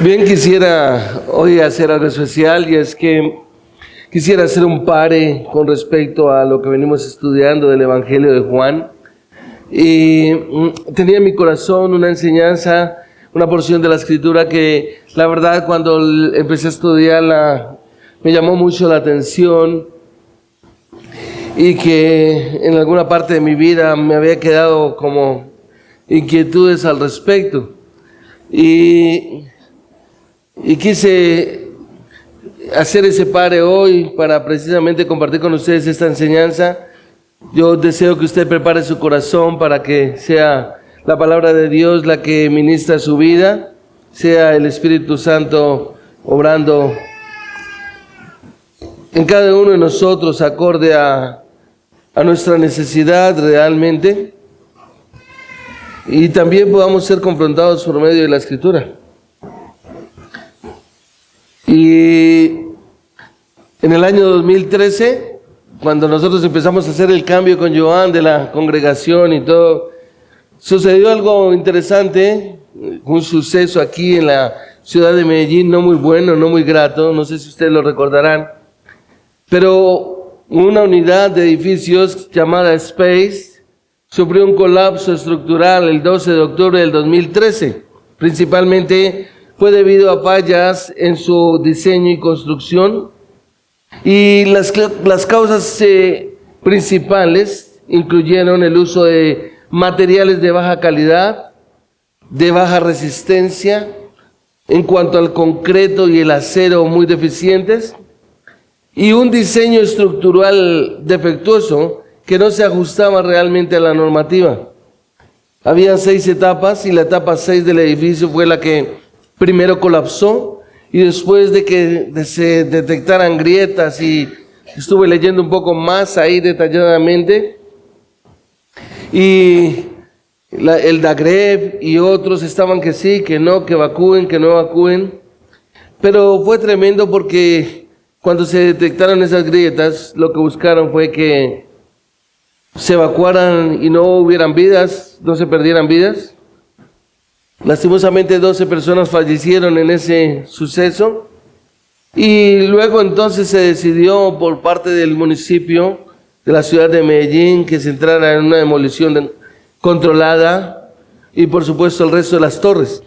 Bien, quisiera hoy hacer algo especial, y es que quisiera hacer un pare con respecto a lo que venimos estudiando del Evangelio de Juan. Y tenía en mi corazón una enseñanza, una porción de la Escritura que la verdad cuando empecé a estudiarla me llamó mucho la atención y que en alguna parte de mi vida me había quedado como inquietudes al respecto. Y quise hacer ese pare hoy para precisamente compartir con ustedes esta enseñanza. Yo deseo que usted prepare su corazón para que sea la palabra de Dios la que ministra su vida, sea el Espíritu Santo obrando en cada uno de nosotros acorde a nuestra necesidad realmente, y también podamos ser confrontados por medio de la Escritura. Y en el año 2013, cuando nosotros empezamos a hacer el cambio con Joan de la congregación y todo, sucedió algo interesante, un suceso aquí en la ciudad de Medellín, no muy bueno, no muy grato, no sé si ustedes lo recordarán, pero una unidad de edificios llamada Space sufrió un colapso estructural el 12 de octubre del 2013, principalmente fue debido a fallas en su diseño y construcción, y las causas principales incluyeron el uso de materiales de baja calidad, de baja resistencia, en cuanto al concreto y el acero muy deficientes, y un diseño estructural defectuoso que no se ajustaba realmente a la normativa. Había 6 etapas y la etapa 6 del edificio fue la que primero colapsó, y después de que se detectaran grietas, y estuve leyendo un poco más ahí detalladamente, y el DAGREV y otros estaban que sí, que no, que evacúen, que no evacúen, pero fue tremendo porque cuando se detectaron esas grietas, lo que buscaron fue que se evacuaran y no hubieran vidas, no se perdieran vidas. Lastimosamente 12 personas fallecieron en ese suceso, y luego entonces se decidió por parte del municipio de la ciudad de Medellín que se entrara en una demolición controlada, y por supuesto el resto de las torres.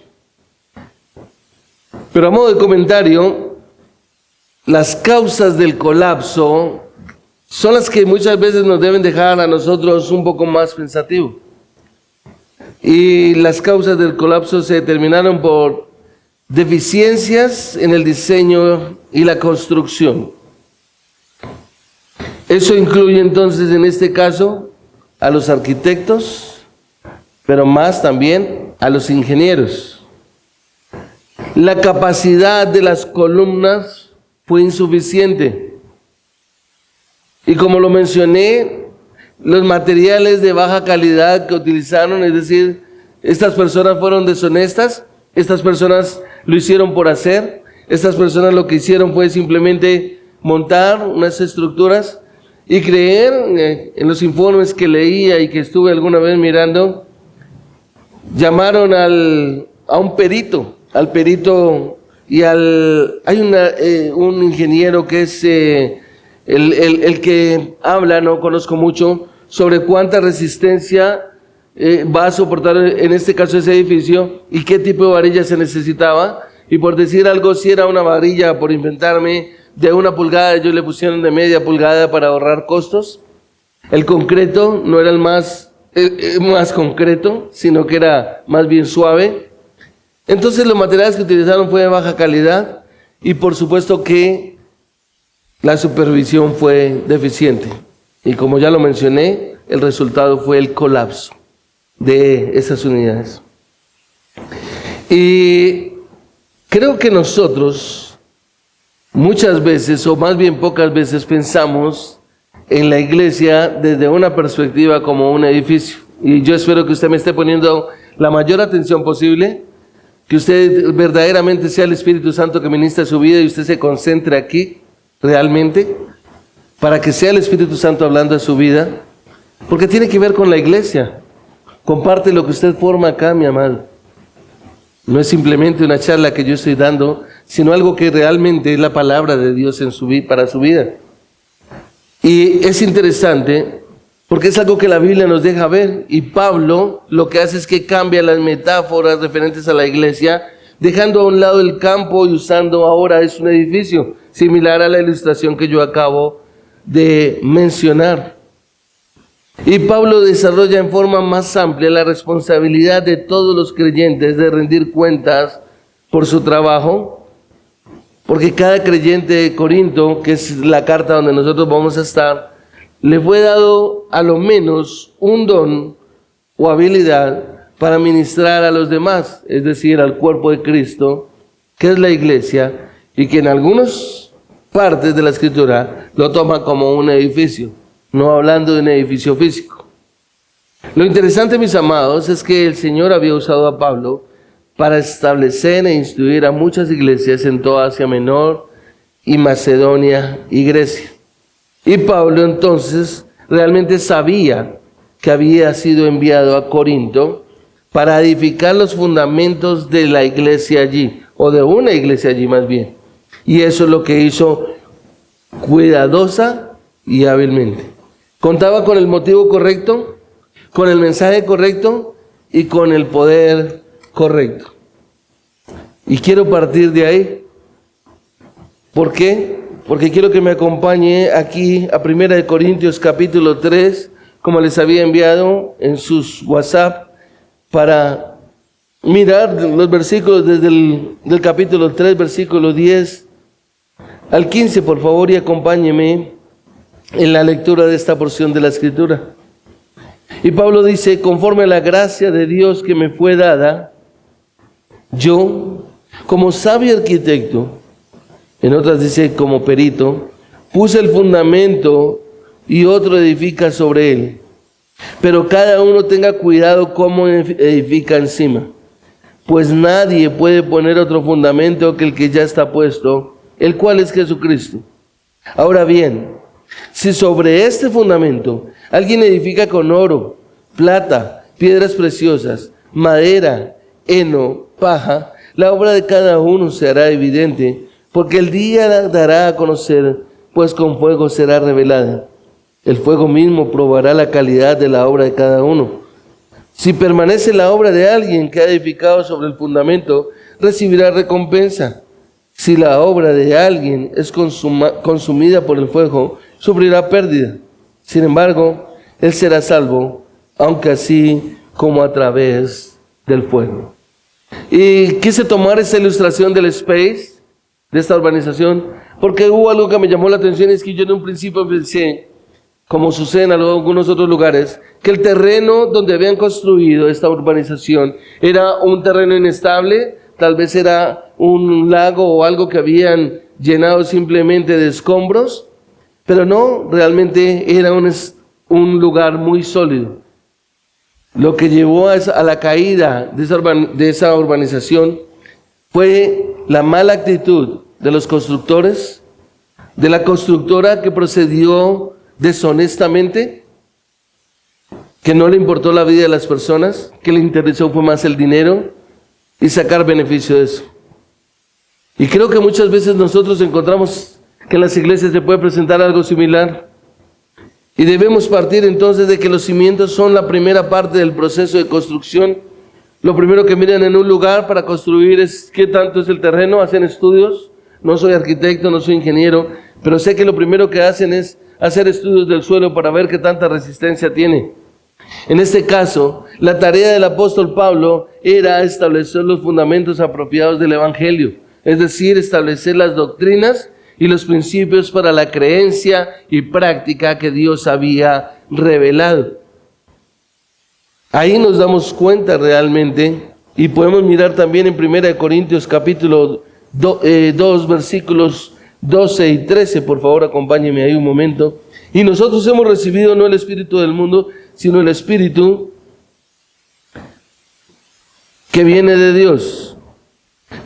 Pero a modo de comentario, las causas del colapso son las que muchas veces nos deben dejar a nosotros un poco más pensativos. Y las causas del colapso se determinaron por deficiencias en el diseño y la construcción. Eso incluye entonces en este caso a los arquitectos, pero más también a los ingenieros. La capacidad de las columnas fue insuficiente. Y como lo mencioné, los materiales de baja calidad que utilizaron, es decir, estas personas fueron deshonestas, estas personas lo hicieron por hacer, estas personas lo que hicieron fue simplemente montar unas estructuras y creer. En los informes que leía y que estuve alguna vez mirando, llamaron a un perito, y hay un ingeniero que es el que habla, no conozco mucho, sobre cuánta resistencia va a soportar en este caso ese edificio y qué tipo de varilla se necesitaba. Y por decir algo, si era una varilla, por inventarme, de 1 pulgada, ellos le pusieron de media pulgada para ahorrar costos. El concreto no era el más concreto, sino que era más bien suave. Entonces los materiales que utilizaron fue de baja calidad, y por supuesto que la supervisión fue deficiente. Y como ya lo mencioné, el resultado fue el colapso de esas unidades. Y creo que nosotros muchas veces, o más bien pocas veces, pensamos en la iglesia desde una perspectiva como un edificio. Y yo espero que usted me esté poniendo la mayor atención posible, que usted verdaderamente sea el Espíritu Santo que ministra su vida y usted se concentre aquí realmente, para que sea el Espíritu Santo hablando de su vida, porque tiene que ver con la iglesia. Comparte lo que usted forma acá, mi amado. No es simplemente una charla que yo estoy dando, sino algo que realmente es la palabra de Dios para su vida. Y es interesante porque es algo que la Biblia nos deja ver. Y Pablo lo que hace es que cambia las metáforas referentes a la iglesia, dejando a un lado el campo y usando ahora es un edificio, similar a la ilustración que yo acabo de mencionar. Y Pablo desarrolla en forma más amplia la responsabilidad de todos los creyentes de rendir cuentas por su trabajo, porque cada creyente de Corinto, que es la carta donde nosotros vamos a estar, le fue dado a lo menos un don o habilidad para ministrar a los demás, es decir, al cuerpo de Cristo, que es la iglesia, y que en algunas partes de la Escritura lo toma como un edificio, no hablando de un edificio físico. Lo interesante, mis amados, es que el Señor había usado a Pablo para establecer e instruir a muchas iglesias en toda Asia Menor y Macedonia y Grecia. Y Pablo entonces realmente sabía que había sido enviado a Corinto para edificar los fundamentos de la iglesia allí, o de una iglesia allí más bien. Y eso es lo que hizo cuidadosa y hábilmente. Contaba con el motivo correcto, con el mensaje correcto y con el poder correcto. Y quiero partir de ahí. ¿Por qué? Porque quiero que me acompañe aquí a 1 Corintios capítulo 3, como les había enviado en sus WhatsApp, para mirar los versículos desde el capítulo 3, versículo 10 al 15, por favor, y acompáñeme en la lectura de esta porción de la Escritura. Y Pablo dice: conforme a la gracia de Dios que me fue dada, yo, como sabio arquitecto, en otras dice como perito, puse el fundamento y otro edifica sobre él. Pero cada uno tenga cuidado cómo edifica encima, pues nadie puede poner otro fundamento que el que ya está puesto, el cual es Jesucristo. Ahora bien, si sobre este fundamento alguien edifica con oro, plata, piedras preciosas, madera, heno, paja, la obra de cada uno se hará evidente, porque el día la dará a conocer, pues con fuego será revelada. El fuego mismo probará la calidad de la obra de cada uno. Si permanece la obra de alguien que ha edificado sobre el fundamento, recibirá recompensa. Si la obra de alguien es consumida por el fuego, sufrirá pérdida. Sin embargo, él será salvo, aunque así como a través del fuego. Y quise tomar esa ilustración del Space, de esta urbanización, porque hubo algo que me llamó la atención, es que yo en un principio pensé, como sucede en algunos otros lugares, que el terreno donde habían construido esta urbanización era un terreno inestable, tal vez era un lago o algo que habían llenado simplemente de escombros, pero no, realmente era un lugar muy sólido. Lo que llevó a la caída de esa urbanización fue la mala actitud de los constructores, de la constructora que procedió deshonestamente, que no le importó la vida de las personas, que le interesó fue más el dinero y sacar beneficio de eso. Y creo que muchas veces nosotros encontramos que en las iglesias se puede presentar algo similar. Y debemos partir entonces de que los cimientos son la primera parte del proceso de construcción. Lo primero que miran en un lugar para construir es qué tanto es el terreno, hacen estudios. No soy arquitecto, no soy ingeniero, pero sé que lo primero que hacen es hacer estudios del suelo para ver qué tanta resistencia tiene. En este caso, la tarea del apóstol Pablo era establecer los fundamentos apropiados del Evangelio, es decir, establecer las doctrinas y los principios para la creencia y práctica que Dios había revelado. Ahí nos damos cuenta realmente, y podemos mirar también en 1 Corintios capítulo 2, versículos 12 y 13, por favor acompáñenme ahí un momento. Y nosotros hemos recibido no el espíritu del mundo, sino el espíritu que viene de Dios,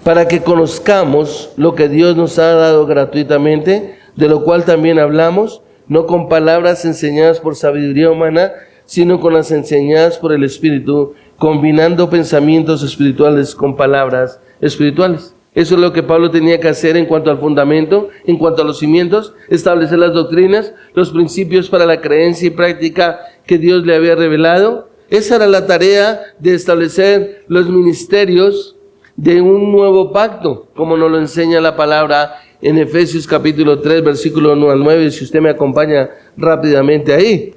para que conozcamos lo que Dios nos ha dado gratuitamente, de lo cual también hablamos, no con palabras enseñadas por sabiduría humana, sino con las enseñadas por el Espíritu, combinando pensamientos espirituales con palabras espirituales. Eso es lo que Pablo tenía que hacer en cuanto al fundamento, en cuanto a los cimientos, establecer las doctrinas, los principios para la creencia y práctica que Dios le había revelado. Esa era la tarea de establecer los ministerios de un nuevo pacto, como nos lo enseña la palabra en Efesios capítulo 3, versículo 1 al 9, si usted me acompaña rápidamente ahí.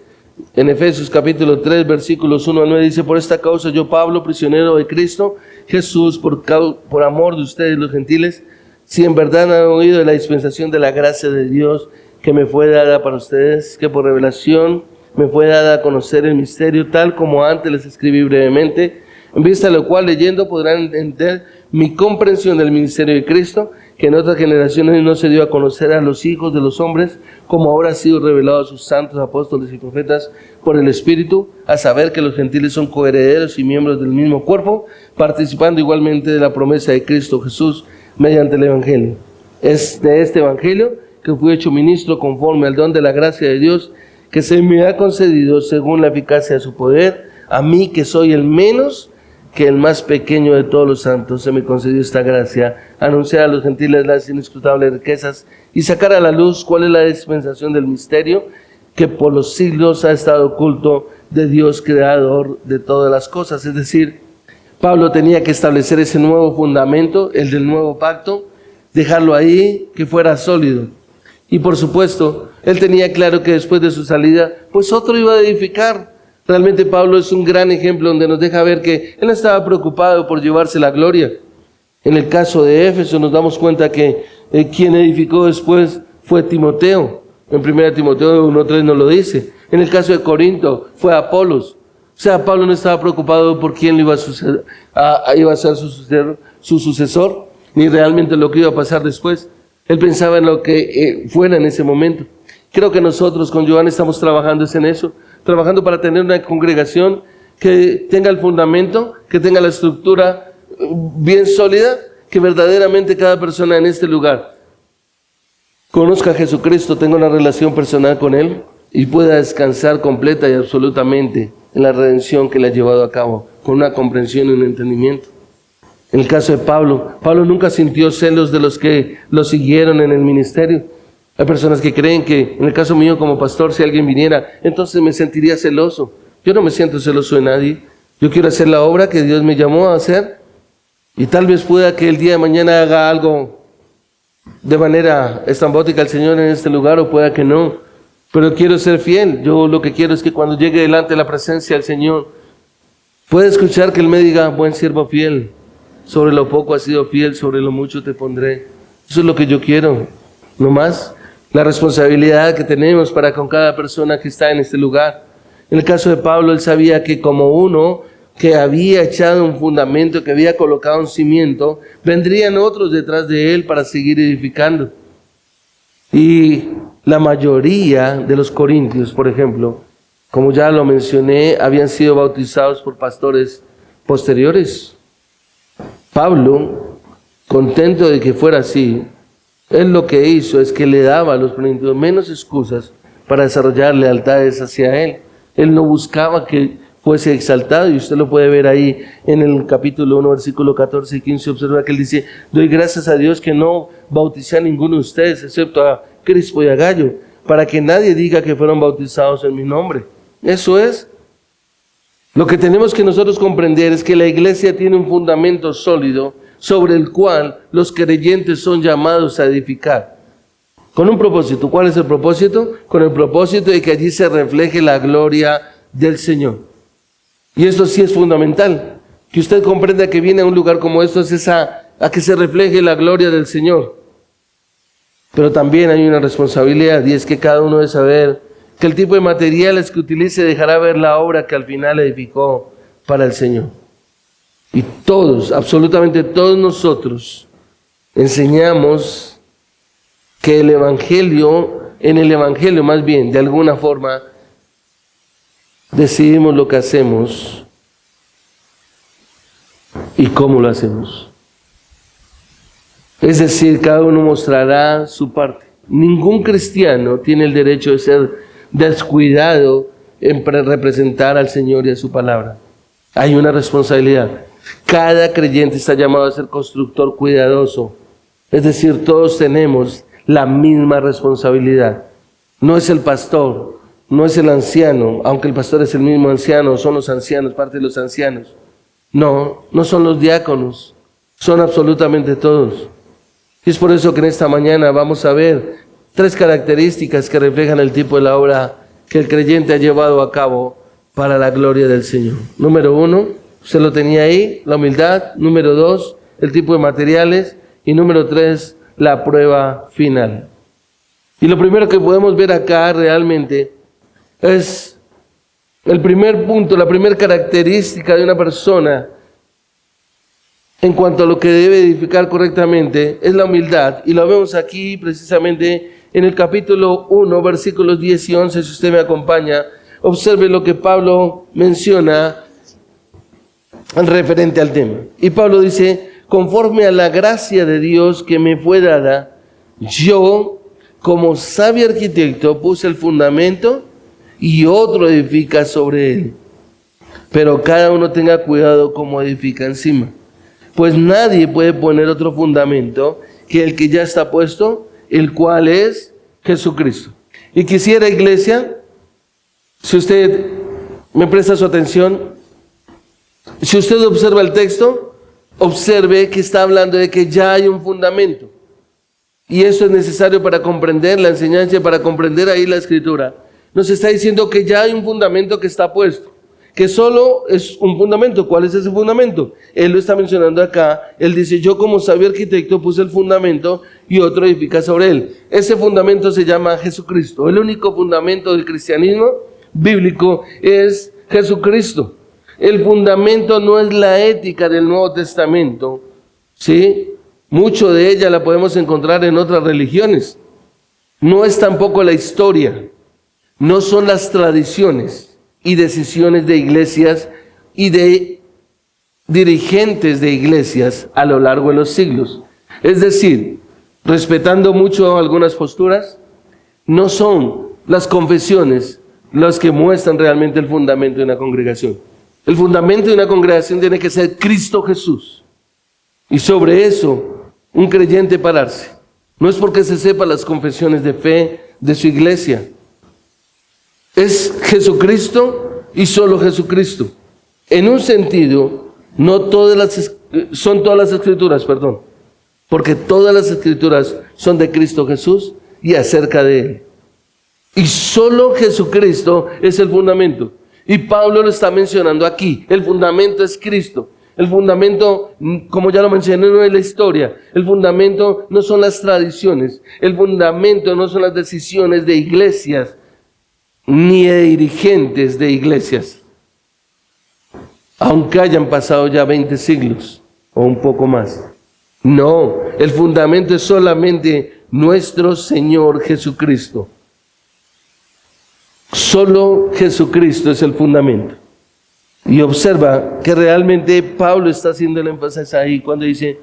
En Efesios capítulo 3, versículos 1 al 9 dice: por esta causa yo, Pablo, prisionero de Cristo Jesús, por amor de ustedes los gentiles, si en verdad han oído de la dispensación de la gracia de Dios que me fue dada para ustedes, que por revelación me fue dada a conocer el misterio, tal como antes les escribí brevemente, en vista de lo cual leyendo podrán entender mi comprensión del ministerio de Cristo, que en otras generaciones no se dio a conocer a los hijos de los hombres, como ahora ha sido revelado a sus santos apóstoles y profetas por el Espíritu, a saber que los gentiles son coherederos y miembros del mismo cuerpo, participando igualmente de la promesa de Cristo Jesús mediante el Evangelio. Es de este Evangelio que fui hecho ministro conforme al don de la gracia de Dios, que se me ha concedido según la eficacia de su poder, a mí que soy el menos que el más pequeño de todos los santos. Se me concedió esta gracia, anunciar a los gentiles las inescrutables riquezas y sacar a la luz cuál es la dispensación del misterio que por los siglos ha estado oculto de Dios, creador de todas las cosas. Es decir, Pablo tenía que establecer ese nuevo fundamento, el del nuevo pacto, dejarlo ahí, que fuera sólido. Y por supuesto, él tenía claro que después de su salida, pues otro iba a edificar. Realmente Pablo es un gran ejemplo donde nos deja ver que él no estaba preocupado por llevarse la gloria. En el caso de Éfeso nos damos cuenta que quien edificó después fue Timoteo. En 1 Timoteo 1:3 nos lo dice. En el caso de Corinto fue Apolos. O sea, Pablo no estaba preocupado por quién iba a ser su sucesor, ni realmente lo que iba a pasar después. Él pensaba en lo que fuera en ese momento. Creo que nosotros con Joan estamos trabajando en eso, trabajando para tener una congregación que tenga el fundamento, que tenga la estructura bien sólida, que verdaderamente cada persona en este lugar conozca a Jesucristo, tenga una relación personal con Él y pueda descansar completa y absolutamente en la redención que le ha llevado a cabo, con una comprensión y un entendimiento. En el caso de Pablo, Pablo nunca sintió celos de los que lo siguieron en el ministerio. Hay personas que creen que, en el caso mío como pastor, si alguien viniera, entonces me sentiría celoso. Yo no me siento celoso de nadie. Yo quiero hacer la obra que Dios me llamó a hacer. Y tal vez pueda que el día de mañana haga algo de manera estrambótica al Señor en este lugar, o pueda que no. Pero quiero ser fiel. Yo lo que quiero es que cuando llegue delante de la presencia del Señor, pueda escuchar que Él me diga: buen siervo fiel, sobre lo poco has sido fiel, sobre lo mucho te pondré. Eso es lo que yo quiero, no más. La responsabilidad que tenemos para con cada persona que está en este lugar. En el caso de Pablo, él sabía que como uno que había echado un fundamento, que había colocado un cimiento, vendrían otros detrás de él para seguir edificando. Y la mayoría de los corintios, por ejemplo, como ya lo mencioné, habían sido bautizados por pastores posteriores. Pablo, contento de que fuera así, él lo que hizo es que le daba a los corintios menos excusas para desarrollar lealtades hacia él. Él no buscaba que fuese exaltado, y usted lo puede ver ahí en el capítulo 1, versículo 14 y 15. Observa que él dice: doy gracias a Dios que no bauticé a ninguno de ustedes, excepto a Crispo y a Gallo, para que nadie diga que fueron bautizados en mi nombre. Eso es. Lo que tenemos que nosotros comprender es que la iglesia tiene un fundamento sólido sobre el cual los creyentes son llamados a edificar. Con un propósito. ¿Cuál es el propósito? Con el propósito de que allí se refleje la gloria del Señor. Y esto sí es fundamental. Que usted comprenda que viene a un lugar como esto es a que se refleje la gloria del Señor. Pero también hay una responsabilidad, y es que cada uno debe saber que el tipo de materiales que utilice dejará ver la obra que al final edificó para el Señor. Y todos, absolutamente todos nosotros, enseñamos que el Evangelio, en el Evangelio más bien, de alguna forma, decidimos lo que hacemos y cómo lo hacemos. Es decir, cada uno mostrará su parte. Ningún cristiano tiene el derecho de ser descuidado en representar al Señor y a su palabra. Hay una responsabilidad. Cada creyente está llamado a ser constructor cuidadoso. Es decir, todos tenemos la misma responsabilidad. No es el pastor, no es el anciano, aunque el pastor es el mismo anciano, son los ancianos, parte de los ancianos. No, no son los diáconos, son absolutamente todos. Y es por eso que en esta mañana vamos a ver 3 características que reflejan el tipo de la obra que el creyente ha llevado a cabo para la gloria del Señor. Número 1, usted lo tenía ahí, la humildad. Número 2, el tipo de materiales. Y número 3, la prueba final. Y lo primero que podemos ver acá realmente es el primer punto, la primera característica de una persona en cuanto a lo que debe edificar correctamente, es la humildad. Y lo vemos aquí precisamente en el capítulo 1, versículos 10 y 11, si usted me acompaña. Observe lo que Pablo menciona referente al tema. Y Pablo dice: conforme a la gracia de Dios que me fue dada, yo, como sabio arquitecto, puse el fundamento y otro edifica sobre él. Pero cada uno tenga cuidado cómo edifica encima. Pues nadie puede poner otro fundamento que el que ya está puesto, el cual es Jesucristo. Y quisiera, iglesia, si usted me presta su atención, si usted observa el texto, observe que está hablando de que ya hay un fundamento. Y eso es necesario para comprender la enseñanza, para comprender ahí la escritura. Nos está diciendo que ya hay un fundamento que está puesto, que solo es un fundamento. ¿Cuál es ese fundamento? Él lo está mencionando acá. Él dice: yo como sabio arquitecto puse el fundamento y otro edifica sobre él. Ese fundamento se llama Jesucristo. El único fundamento del cristianismo bíblico es Jesucristo. El fundamento no es la ética del Nuevo Testamento, ¿sí? Mucho de ella la podemos encontrar en otras religiones. No es tampoco la historia, no son las tradiciones y decisiones de iglesias y de dirigentes de iglesias a lo largo de los siglos. Es decir, respetando mucho algunas posturas, no son las confesiones las que muestran realmente el fundamento de una congregación. El fundamento de una congregación tiene que ser Cristo Jesús. Y sobre eso, un creyente pararse. No es porque se sepa las confesiones de fe de su iglesia. Es Jesucristo y solo Jesucristo. En un sentido, no todas son todas las escrituras, porque todas las escrituras son de Cristo Jesús y acerca de Él. Y solo Jesucristo es el fundamento. Y Pablo lo está mencionando aquí. El fundamento es Cristo. El fundamento, como ya lo mencioné, no es la historia. El fundamento no son las tradiciones. El fundamento no son las decisiones de iglesias, ni de dirigentes de iglesias. Aunque hayan pasado ya 20 siglos o un poco más. No, el fundamento es solamente nuestro Señor Jesucristo. Solo Jesucristo es el fundamento. Y observa que realmente Pablo está haciendo el énfasis ahí cuando dice: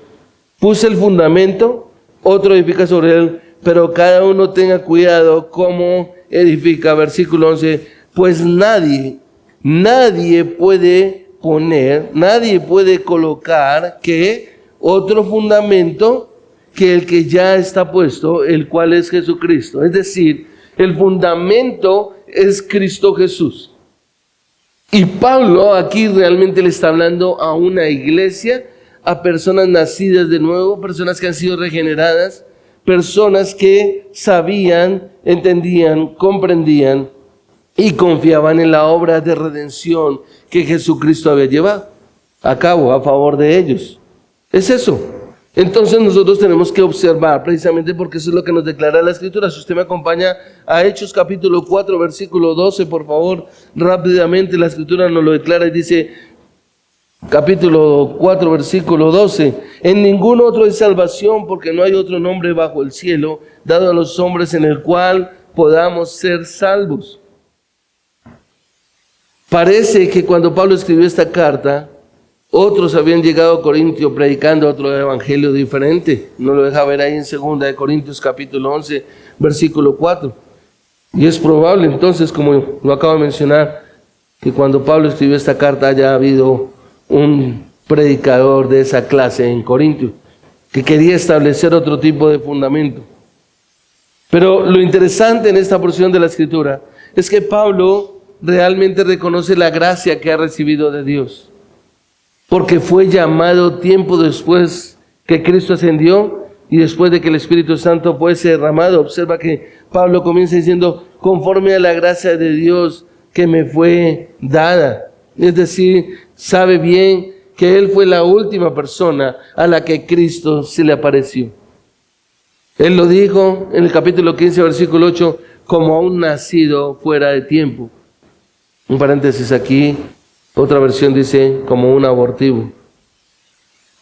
puse el fundamento, otro edifica sobre él, pero cada uno tenga cuidado cómo edifica. Versículo 11: pues nadie puede poner, nadie puede colocar que otro fundamento que el que ya está puesto, el cual es Jesucristo. Es decir, el fundamento es Cristo Jesús. Y Pablo aquí realmente le está hablando a una iglesia, a personas nacidas de nuevo, personas que han sido regeneradas, personas que sabían, entendían, comprendían y confiaban en la obra de redención que Jesucristo había llevado a cabo a favor de ellos. Es eso. Entonces nosotros tenemos que observar, precisamente porque eso es lo que nos declara la Escritura. Si usted me acompaña a Hechos capítulo 4, versículo 12, por favor, rápidamente la Escritura nos lo declara y dice, capítulo 4, versículo 12, en ningún otro hay salvación, porque no hay otro nombre bajo el cielo dado a los hombres en el cual podamos ser salvos. Parece que cuando Pablo escribió esta carta, otros habían llegado a Corintio predicando otro evangelio diferente. No lo deja ver ahí en 2 de Corintios capítulo 11, versículo 4. Y es probable entonces, como lo acabo de mencionar, que cuando Pablo escribió esta carta haya habido un predicador de esa clase en Corintios, que quería establecer otro tipo de fundamento. Pero lo interesante en esta porción de la Escritura es que Pablo realmente reconoce la gracia que ha recibido de Dios, porque fue llamado tiempo después que Cristo ascendió y después de que el Espíritu Santo fuese derramado. Observa que Pablo comienza diciendo, conforme a la gracia de Dios que me fue dada. Es decir, sabe bien que él fue la última persona a la que Cristo se le apareció. Él lo dijo en el capítulo 15, versículo 8, como a un nacido fuera de tiempo. Un paréntesis aquí, otra versión dice como un abortivo.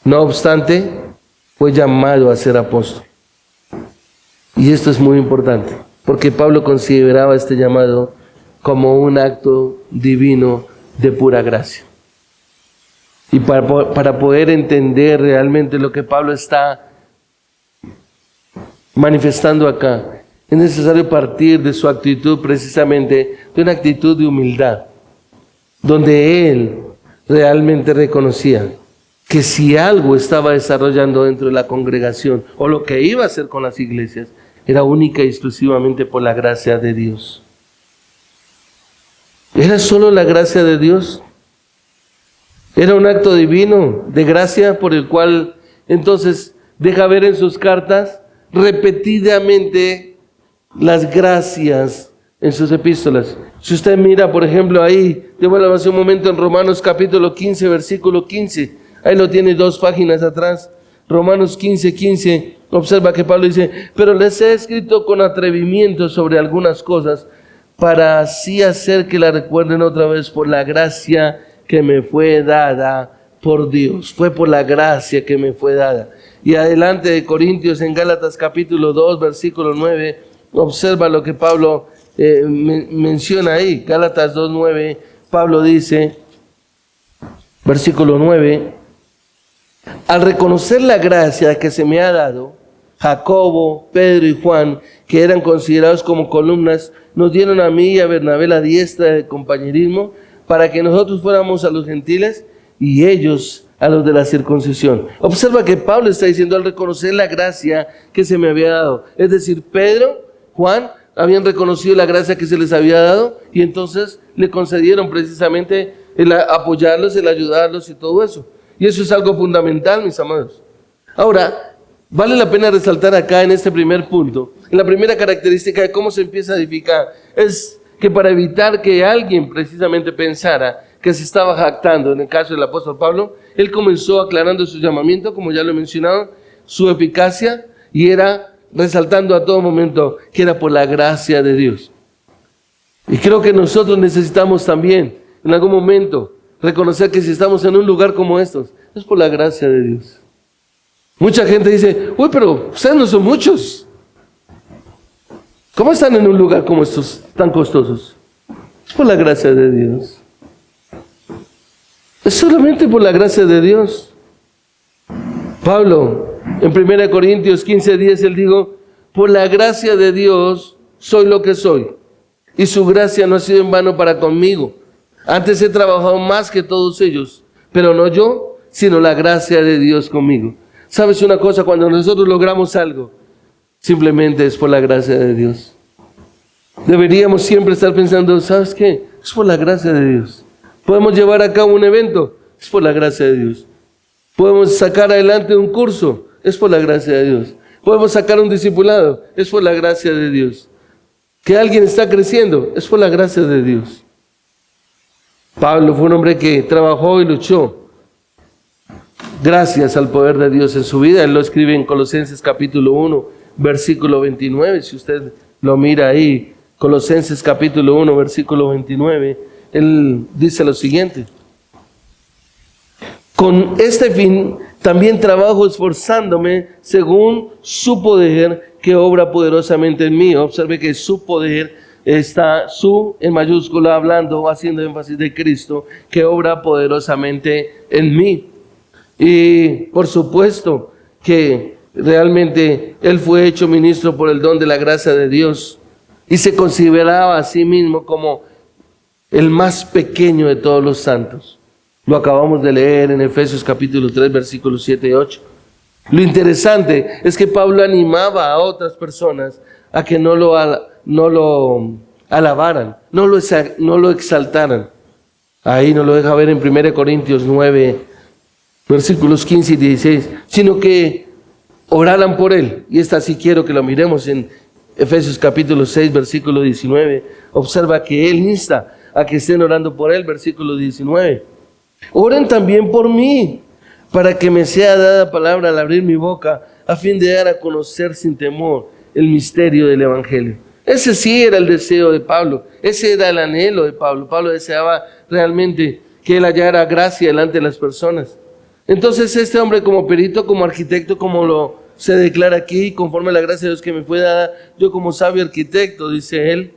No obstante, fue llamado a ser apóstol. Y esto es muy importante, porque Pablo consideraba este llamado como un acto divino de pura gracia. Y para poder entender realmente lo que Pablo está manifestando acá, es necesario partir de su actitud, precisamente de una actitud de humildad, donde él realmente reconocía que si algo estaba desarrollando dentro de la congregación, o lo que iba a hacer con las iglesias, era única y exclusivamente por la gracia de Dios. ¿Era solo la gracia de Dios? Era un acto divino de gracia por el cual entonces deja ver en sus cartas repetidamente las gracias en sus epístolas. Si usted mira, por ejemplo, ahí, devuelva hace un momento en Romanos capítulo 15, versículo 15. Ahí lo tiene 2 páginas atrás. Romanos 15, 15. Observa que Pablo dice, pero les he escrito con atrevimiento sobre algunas cosas para así hacer que la recuerden otra vez por la gracia que me fue dada por Dios. Fue por la gracia que me fue dada. Y adelante de Corintios, en Gálatas capítulo 2, versículo 9, observa lo que Pablo menciona ahí. Gálatas 2, 9, Pablo dice, versículo 9, al reconocer la gracia que se me ha dado, Jacobo, Pedro y Juan, que eran considerados como columnas, nos dieron a mí y a Bernabé la diestra de compañerismo para que nosotros fuéramos a los gentiles y ellos a los de la circuncisión. Observa que Pablo está diciendo al reconocer la gracia que se me había dado. Es decir, Pedro, Juan, habían reconocido la gracia que se les había dado y entonces le concedieron precisamente el apoyarlos, el ayudarlos y todo eso. Y eso es algo fundamental, mis amados. Ahora, vale la pena resaltar acá en este primer punto, en la primera característica de cómo se empieza a edificar, es que para evitar que alguien precisamente pensara que se estaba jactando, en el caso del apóstol Pablo, él comenzó aclarando su llamamiento, como ya lo he mencionado, su eficacia, y era resaltando a todo momento que era por la gracia de Dios. Y creo que nosotros necesitamos también, en algún momento, reconocer que si estamos en un lugar como estos, es por la gracia de Dios. Mucha gente dice, uy, pero ustedes no son muchos. ¿Cómo están en un lugar como estos tan costosos? Es por la gracia de Dios. Es solamente por la gracia de Dios. Pablo, en 1 Corintios 15:10, él dijo, por la gracia de Dios soy lo que soy, y su gracia no ha sido en vano para conmigo. Antes he trabajado más que todos ellos, pero no yo, sino la gracia de Dios conmigo. ¿Sabes una cosa? Cuando nosotros logramos algo, simplemente es por la gracia de Dios. Deberíamos siempre estar pensando, ¿sabes qué? Es por la gracia de Dios. Podemos llevar a cabo un evento, es por la gracia de Dios. Podemos sacar adelante un curso, es por la gracia de Dios. Podemos sacar un discipulado, es por la gracia de Dios. Que alguien está creciendo, es por la gracia de Dios. Pablo fue un hombre que trabajó y luchó gracias al poder de Dios en su vida. Él lo escribe en Colosenses capítulo 1, versículo 29. Si usted lo mira ahí, Colosenses capítulo 1, versículo 29, él dice lo siguiente: con este fin también trabajo esforzándome según su poder que obra poderosamente en mí. Observe que su poder está su en mayúscula, hablando, haciendo énfasis de Cristo, que obra poderosamente en mí. Y por supuesto que realmente él fue hecho ministro por el don de la gracia de Dios y se consideraba a sí mismo como el más pequeño de todos los santos. Lo acabamos de leer en Efesios capítulo 3, versículos 7 y 8. Lo interesante es que Pablo animaba a otras personas a que no lo alabaran, no lo exaltaran. Ahí nos lo deja ver en 1 Corintios 9, versículos 15 y 16, sino que oraran por él. Y esta sí quiero que lo miremos en Efesios capítulo 6, versículo 19. Observa que él insta a que estén orando por él, versículo 19. Oren también por mí, para que me sea dada palabra al abrir mi boca, a fin de dar a conocer sin temor el misterio del Evangelio. Ese sí era el deseo de Pablo, ese era el anhelo de Pablo. Pablo deseaba realmente que él hallara gracia delante de las personas. Entonces este hombre, como perito, como arquitecto, como lo se declara aquí, conforme a la gracia de Dios que me fue dada, yo como sabio arquitecto, dice él,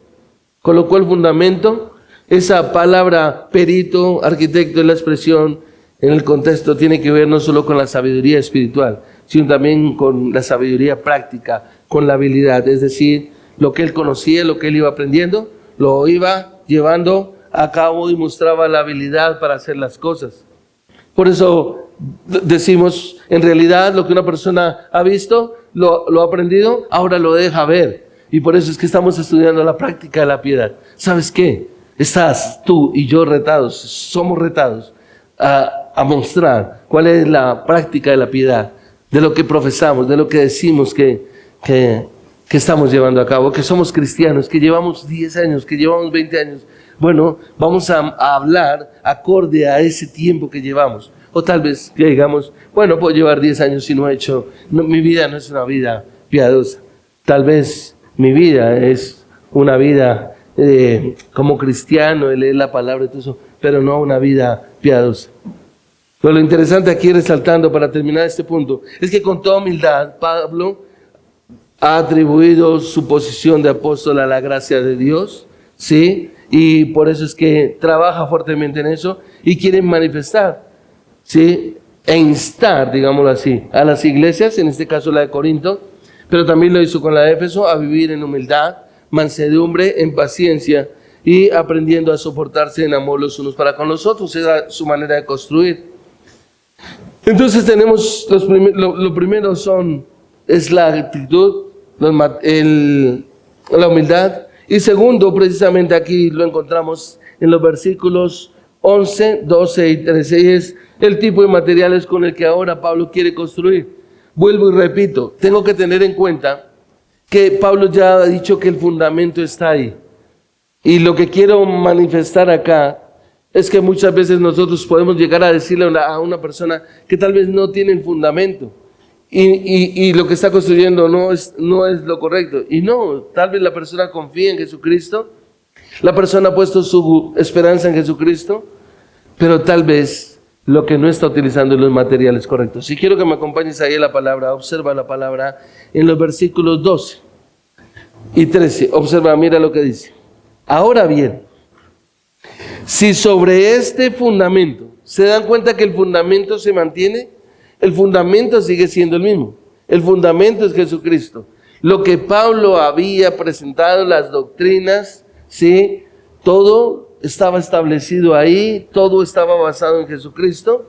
colocó el fundamento. Esa palabra perito, arquitecto, es la expresión en el contexto, tiene que ver no solo con la sabiduría espiritual, sino también con la sabiduría práctica, con la habilidad, es decir, lo que él conocía, lo que él iba aprendiendo, lo iba llevando a cabo y mostraba la habilidad para hacer las cosas. Por eso decimos, en realidad lo que una persona ha visto, lo ha aprendido, ahora lo deja ver. Y por eso es que estamos estudiando la práctica de la piedad. ¿Sabes qué? Estás tú y yo retados, somos retados a mostrar cuál es la práctica de la piedad, de lo que profesamos, de lo que decimos que estamos llevando a cabo, que somos cristianos, que llevamos 10 años, que llevamos 20 años. Bueno, vamos a hablar acorde a ese tiempo que llevamos. O tal vez que digamos, bueno, puedo llevar 10 años y mi vida no es una vida piadosa. Tal vez mi vida es una vida como cristiano, de leer la palabra y todo eso, pero no una vida piadosa. Pero lo interesante aquí, resaltando para terminar este punto, es que con toda humildad Pablo ha atribuido su posición de apóstol a la gracia de Dios, ¿sí? Y por eso es que trabaja fuertemente en eso y quiere manifestar, ¿sí? E instar, digámoslo así, a las iglesias, en este caso la de Corinto, pero también lo hizo con la de Éfeso, a vivir en humildad, mansedumbre, en paciencia y aprendiendo a soportarse en amor los unos para con los otros. Era su manera de construir. Entonces tenemos lo primero es la actitud, la humildad, y segundo, precisamente aquí lo encontramos en los versículos 11, 12 y 13, y es el tipo de materiales con el que ahora Pablo quiere construir. Vuelvo y repito, tengo que tener en cuenta que Pablo ya ha dicho que el fundamento está ahí. Y lo que quiero manifestar acá es que muchas veces nosotros podemos llegar a decirle a una persona que tal vez no tiene el fundamento y lo que está construyendo no es lo correcto. Y no, tal vez la persona confía en Jesucristo, la persona ha puesto su esperanza en Jesucristo, pero tal vez lo que no está utilizando es los materiales correctos. Si quiero que me acompañes ahí a la palabra, observa la palabra en los versículos 12 y 13. Observa, mira lo que dice. Ahora bien, si sobre este fundamento, ¿se dan cuenta que el fundamento se mantiene? El fundamento sigue siendo el mismo. El fundamento es Jesucristo. Lo que Pablo había presentado, las doctrinas, ¿sí? Todo estaba establecido ahí, todo estaba basado en Jesucristo.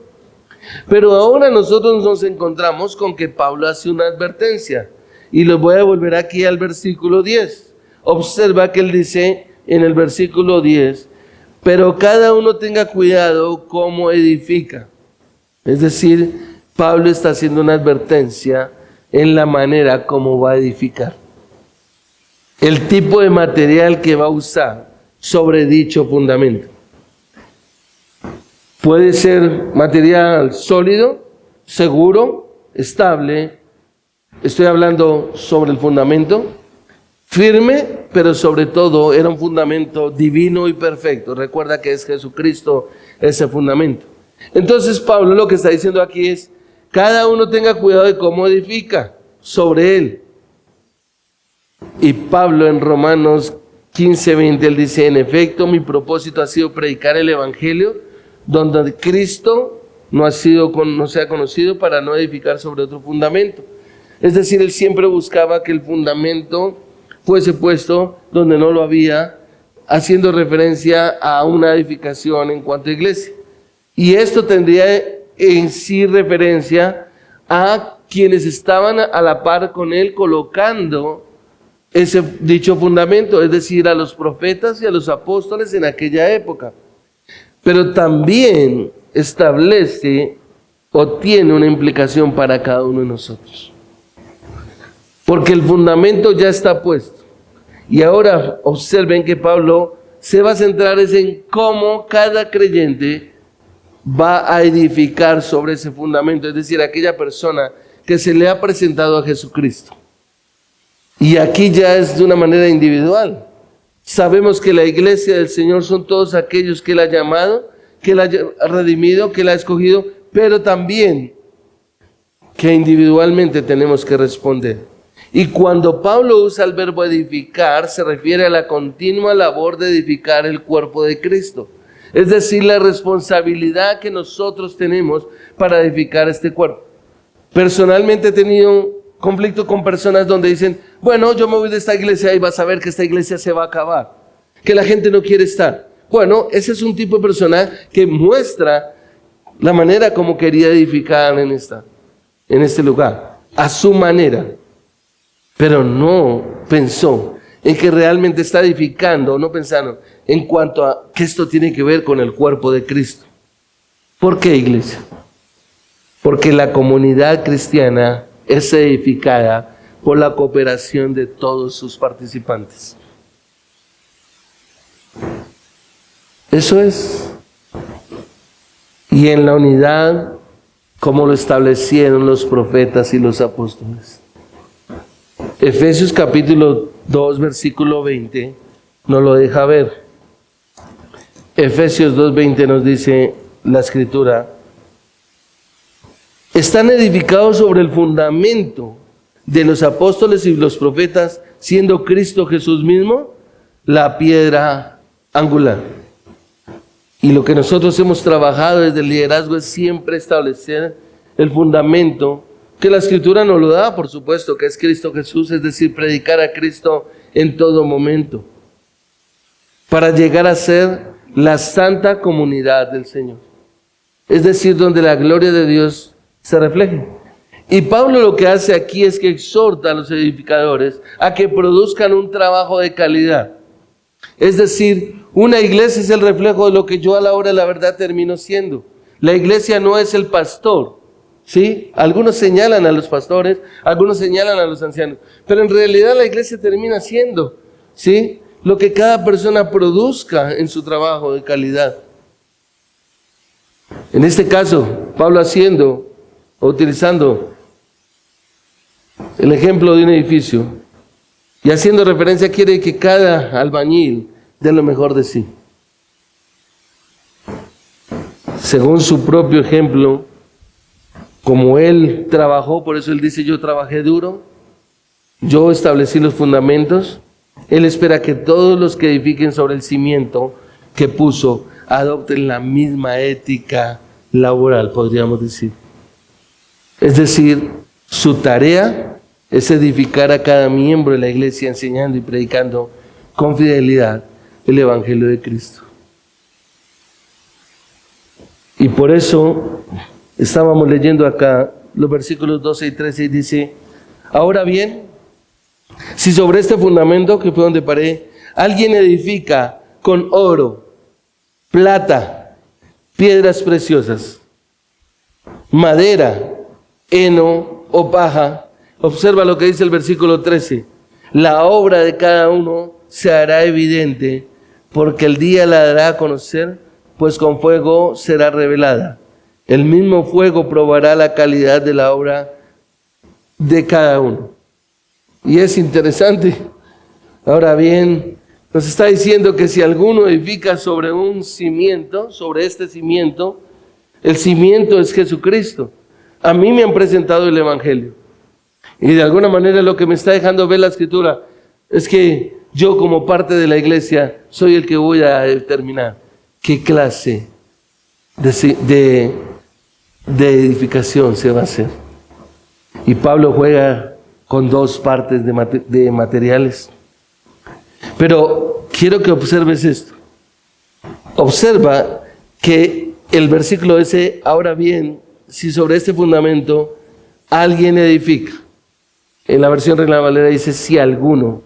Pero ahora nosotros nos encontramos con que Pablo hace una advertencia. Y los voy a volver aquí al versículo 10. Observa que él dice en el versículo 10, pero cada uno tenga cuidado cómo edifica. Es decir, Pablo está haciendo una advertencia en la manera como va a edificar. El tipo de material que va a usar sobre dicho fundamento. Puede ser material sólido, seguro, estable. Estoy hablando sobre el fundamento. Firme, pero sobre todo era un fundamento divino y perfecto. Recuerda que es Jesucristo ese fundamento. Entonces Pablo lo que está diciendo aquí es, cada uno tenga cuidado de cómo edifica sobre él. Y Pablo en Romanos 15:20, él dice, en efecto, mi propósito ha sido predicar el Evangelio, donde Cristo no sea conocido, para no edificar sobre otro fundamento. Es decir, él siempre buscaba que el fundamento fuese puesto donde no lo había, haciendo referencia a una edificación en cuanto a iglesia. Y esto tendría en sí referencia a quienes estaban a la par con él colocando ese dicho fundamento, es decir, a los profetas y a los apóstoles en aquella época. Pero también establece o tiene una implicación para cada uno de nosotros. Porque el fundamento ya está puesto. Y ahora observen que Pablo se va a centrar en cómo cada creyente va a edificar sobre ese fundamento, es decir, aquella persona que se le ha presentado a Jesucristo. Y aquí ya es de una manera individual. Sabemos que la iglesia del Señor son todos aquellos que Él ha llamado, que Él ha redimido, que Él ha escogido, pero también que individualmente tenemos que responder. Y cuando Pablo usa el verbo edificar, se refiere a la continua labor de edificar el cuerpo de Cristo. Es decir, la responsabilidad que nosotros tenemos para edificar este cuerpo. Personalmente he tenido conflicto con personas donde dicen, bueno, yo me voy de esta iglesia y vas a ver que esta iglesia se va a acabar, que la gente no quiere estar. Bueno, ese es un tipo de persona que muestra la manera como quería edificar en este lugar, a su manera. Pero no pensó en que realmente está edificando, no pensaron en cuanto a que esto tiene que ver con el cuerpo de Cristo. ¿Por qué, iglesia? Porque la comunidad cristiana es edificada por la cooperación de todos sus participantes. Eso es. Y en la unidad, como lo establecieron los profetas y los apóstoles. Efesios capítulo 2, versículo 20, nos lo deja ver. Efesios 2:20 nos dice la Escritura: están edificados sobre el fundamento de los apóstoles y los profetas, siendo Cristo Jesús mismo la piedra angular. Y lo que nosotros hemos trabajado desde el liderazgo es siempre establecer el fundamento que la Escritura nos lo da, por supuesto, que es Cristo Jesús, es decir, predicar a Cristo en todo momento, para llegar a ser la santa comunidad del Señor, es decir, donde la gloria de Dios se refleje. Y Pablo lo que hace aquí es que exhorta a los edificadores a que produzcan un trabajo de calidad. Es decir, una iglesia es el reflejo de lo que yo a la hora de la verdad termino siendo. La iglesia no es el pastor, ¿sí? Algunos señalan a los pastores, algunos señalan a los ancianos, pero en realidad la iglesia termina siendo, ¿sí?, lo que cada persona produzca en su trabajo de calidad. En este caso, Pablo utilizando el ejemplo de un edificio y haciendo referencia, quiere que cada albañil dé lo mejor de sí. Según su propio ejemplo, como él trabajó, por eso él dice, yo trabajé duro, yo establecí los fundamentos. Él espera que todos los que edifiquen sobre el cimiento que puso adopten la misma ética laboral, podríamos decir. Es decir, su tarea es edificar a cada miembro de la iglesia, enseñando y predicando con fidelidad el Evangelio de Cristo. Y por eso estábamos leyendo acá los versículos 12 y 13 y dice: ahora bien, si sobre este fundamento, que fue donde paré, alguien edifica con oro, plata, piedras preciosas, madera, heno o paja, observa lo que dice el versículo 13: la obra de cada uno se hará evidente, porque el día la dará a conocer, pues con fuego será revelada. El mismo fuego probará la calidad de la obra de cada uno. Y es interesante. Ahora bien, nos está diciendo que si alguno edifica sobre un cimiento, sobre este cimiento, el cimiento es Jesucristo. A mí me han presentado el Evangelio. Y de alguna manera lo que me está dejando ver la Escritura es que yo, como parte de la iglesia, soy el que voy a determinar qué clase de edificación se va a hacer. Y Pablo juega con dos partes de materiales. Pero quiero que observes esto. Observa que el versículo dice, ahora bien, si sobre este fundamento alguien edifica. En la versión Reina Valera dice, si alguno.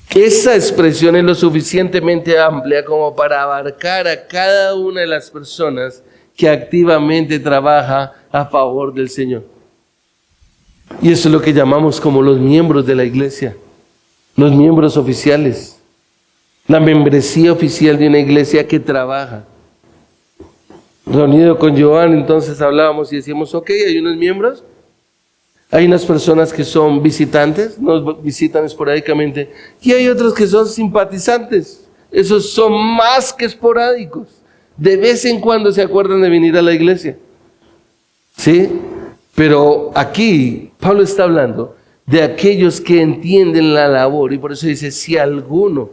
Esa expresión es lo suficientemente amplia como para abarcar a cada una de las personas que activamente trabaja a favor del Señor. Y eso es lo que llamamos como los miembros de la iglesia, los miembros oficiales, la membresía oficial de una iglesia que trabaja. Reunido con Joan, entonces hablábamos y decíamos, ok, hay unos miembros, hay unas personas que son visitantes, nos visitan esporádicamente, y hay otros que son simpatizantes. Esos son más que esporádicos. De vez en cuando se acuerdan de venir a la iglesia. ¿Sí? Pero aquí Pablo está hablando de aquellos que entienden la labor, y por eso dice, si alguno,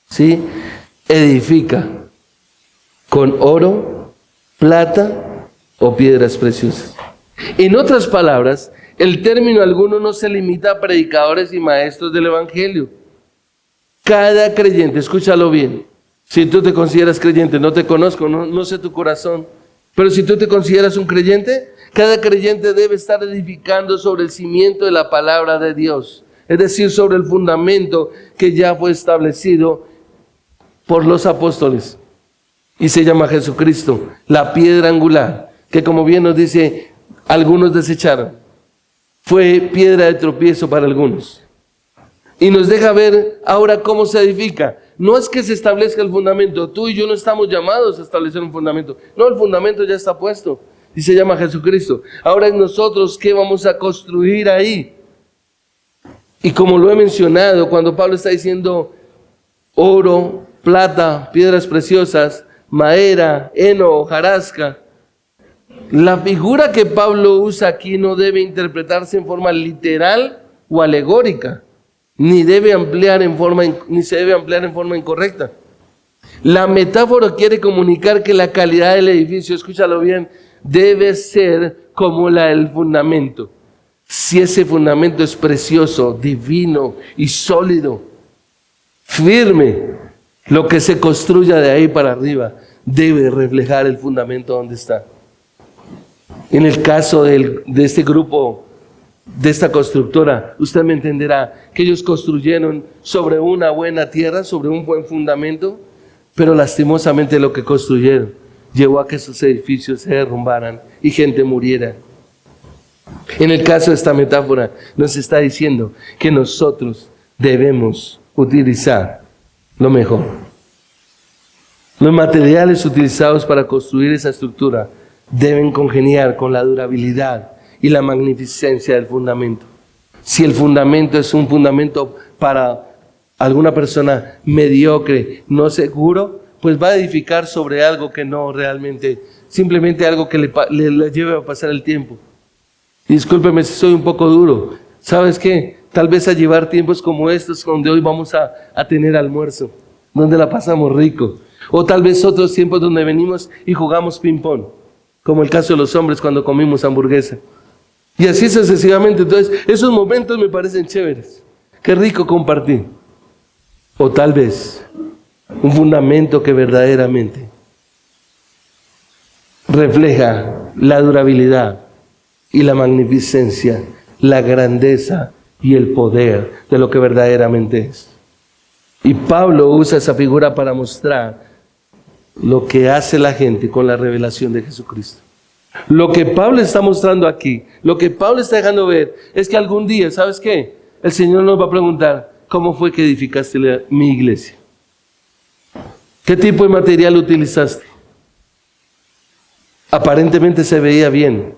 ¿sí?, edifica con oro, plata o piedras preciosas. En otras palabras, el término alguno no se limita a predicadores y maestros del evangelio. Cada creyente, escúchalo bien, si tú te consideras creyente, no te conozco, no sé tu corazón, pero si tú te consideras un creyente, cada creyente debe estar edificando sobre el cimiento de la palabra de Dios, es decir, sobre el fundamento que ya fue establecido por los apóstoles. Y se llama Jesucristo, la piedra angular, que como bien nos dice, algunos desecharon. Fue piedra de tropiezo para algunos. Y nos deja ver ahora cómo se edifica. No es que se establezca el fundamento. Tú y yo no estamos llamados a establecer un fundamento. No, el fundamento ya está puesto. Y se llama Jesucristo. Ahora es nosotros que vamos a construir ahí. Y como lo he mencionado, cuando Pablo está diciendo oro, plata, piedras preciosas, madera, heno, hojarasca, la figura que Pablo usa aquí no debe interpretarse en forma literal o alegórica, ni se debe ampliar en forma incorrecta. La metáfora quiere comunicar que la calidad del edificio, escúchalo bien, debe ser como la del fundamento. Si ese fundamento es precioso, divino y sólido, firme, lo que se construya de ahí para arriba debe reflejar el fundamento donde está. En el caso de este grupo, de esta constructora, usted me entenderá que ellos construyeron sobre una buena tierra, sobre un buen fundamento, pero lastimosamente lo que construyeron llevó a que sus edificios se derrumbaran y gente muriera. En el caso de esta metáfora, nos está diciendo que nosotros debemos utilizar lo mejor. Los materiales utilizados para construir esa estructura deben congeniar con la durabilidad y la magnificencia del fundamento. Si el fundamento es un fundamento para alguna persona mediocre, no seguro, pues va a edificar sobre algo que no realmente, simplemente algo que le lleve a pasar el tiempo. Discúlpeme si soy un poco duro. ¿Sabes qué? Tal vez a llevar tiempos como estos, donde hoy vamos a tener almuerzo, donde la pasamos rico. O tal vez otros tiempos donde venimos y jugamos ping-pong, como el caso de los hombres cuando comimos hamburguesa. Y así sucesivamente. Entonces, esos momentos me parecen chéveres. Qué rico compartir. O tal vez un fundamento que verdaderamente refleja la durabilidad y la magnificencia, la grandeza y el poder de lo que verdaderamente es. Y Pablo usa esa figura para mostrar lo que hace la gente con la revelación de Jesucristo. Lo que Pablo está mostrando aquí, lo que Pablo está dejando ver, es que algún día, ¿sabes qué? El Señor nos va a preguntar, ¿cómo fue que edificaste mi iglesia? ¿Qué tipo de material utilizaste? Aparentemente se veía bien.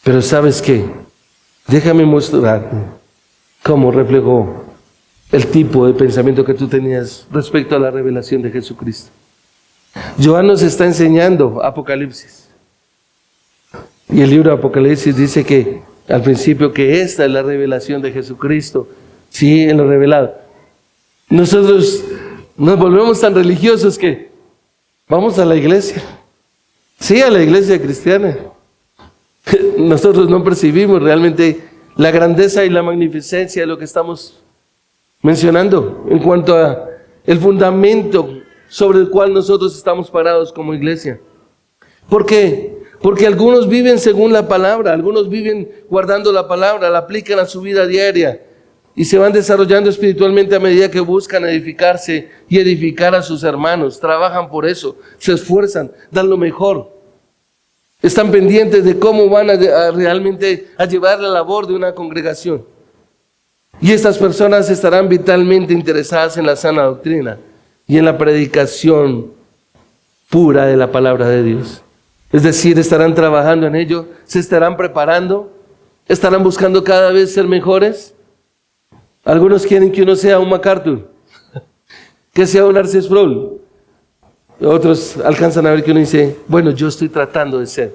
Pero ¿sabes qué? Déjame mostrarte cómo reflejó el tipo de pensamiento que tú tenías respecto a la revelación de Jesucristo. Joan nos está enseñando Apocalipsis. Y el libro de Apocalipsis dice que al principio que esta es la revelación de Jesucristo. Sí, en lo revelado. Nosotros nos volvemos tan religiosos que vamos a la iglesia. Sí, a la iglesia cristiana. Nosotros no percibimos realmente la grandeza y la magnificencia de lo que estamos mencionando en cuanto a el fundamento sobre el cual nosotros estamos parados como iglesia. ¿Por qué? Porque algunos viven según la palabra, algunos viven guardando la palabra, la aplican a su vida diaria y se van desarrollando espiritualmente a medida que buscan edificarse y edificar a sus hermanos. Trabajan por eso, se esfuerzan, dan lo mejor. Están pendientes de cómo van a realmente a llevar la labor de una congregación. Y estas personas estarán vitalmente interesadas en la sana doctrina y en la predicación pura de la palabra de Dios. Es decir, estarán trabajando en ello, se estarán preparando, estarán buscando cada vez ser mejores. Algunos quieren que uno sea un MacArthur, que sea un Arce Sproul. Otros alcanzan a ver que uno dice, bueno, yo estoy tratando de ser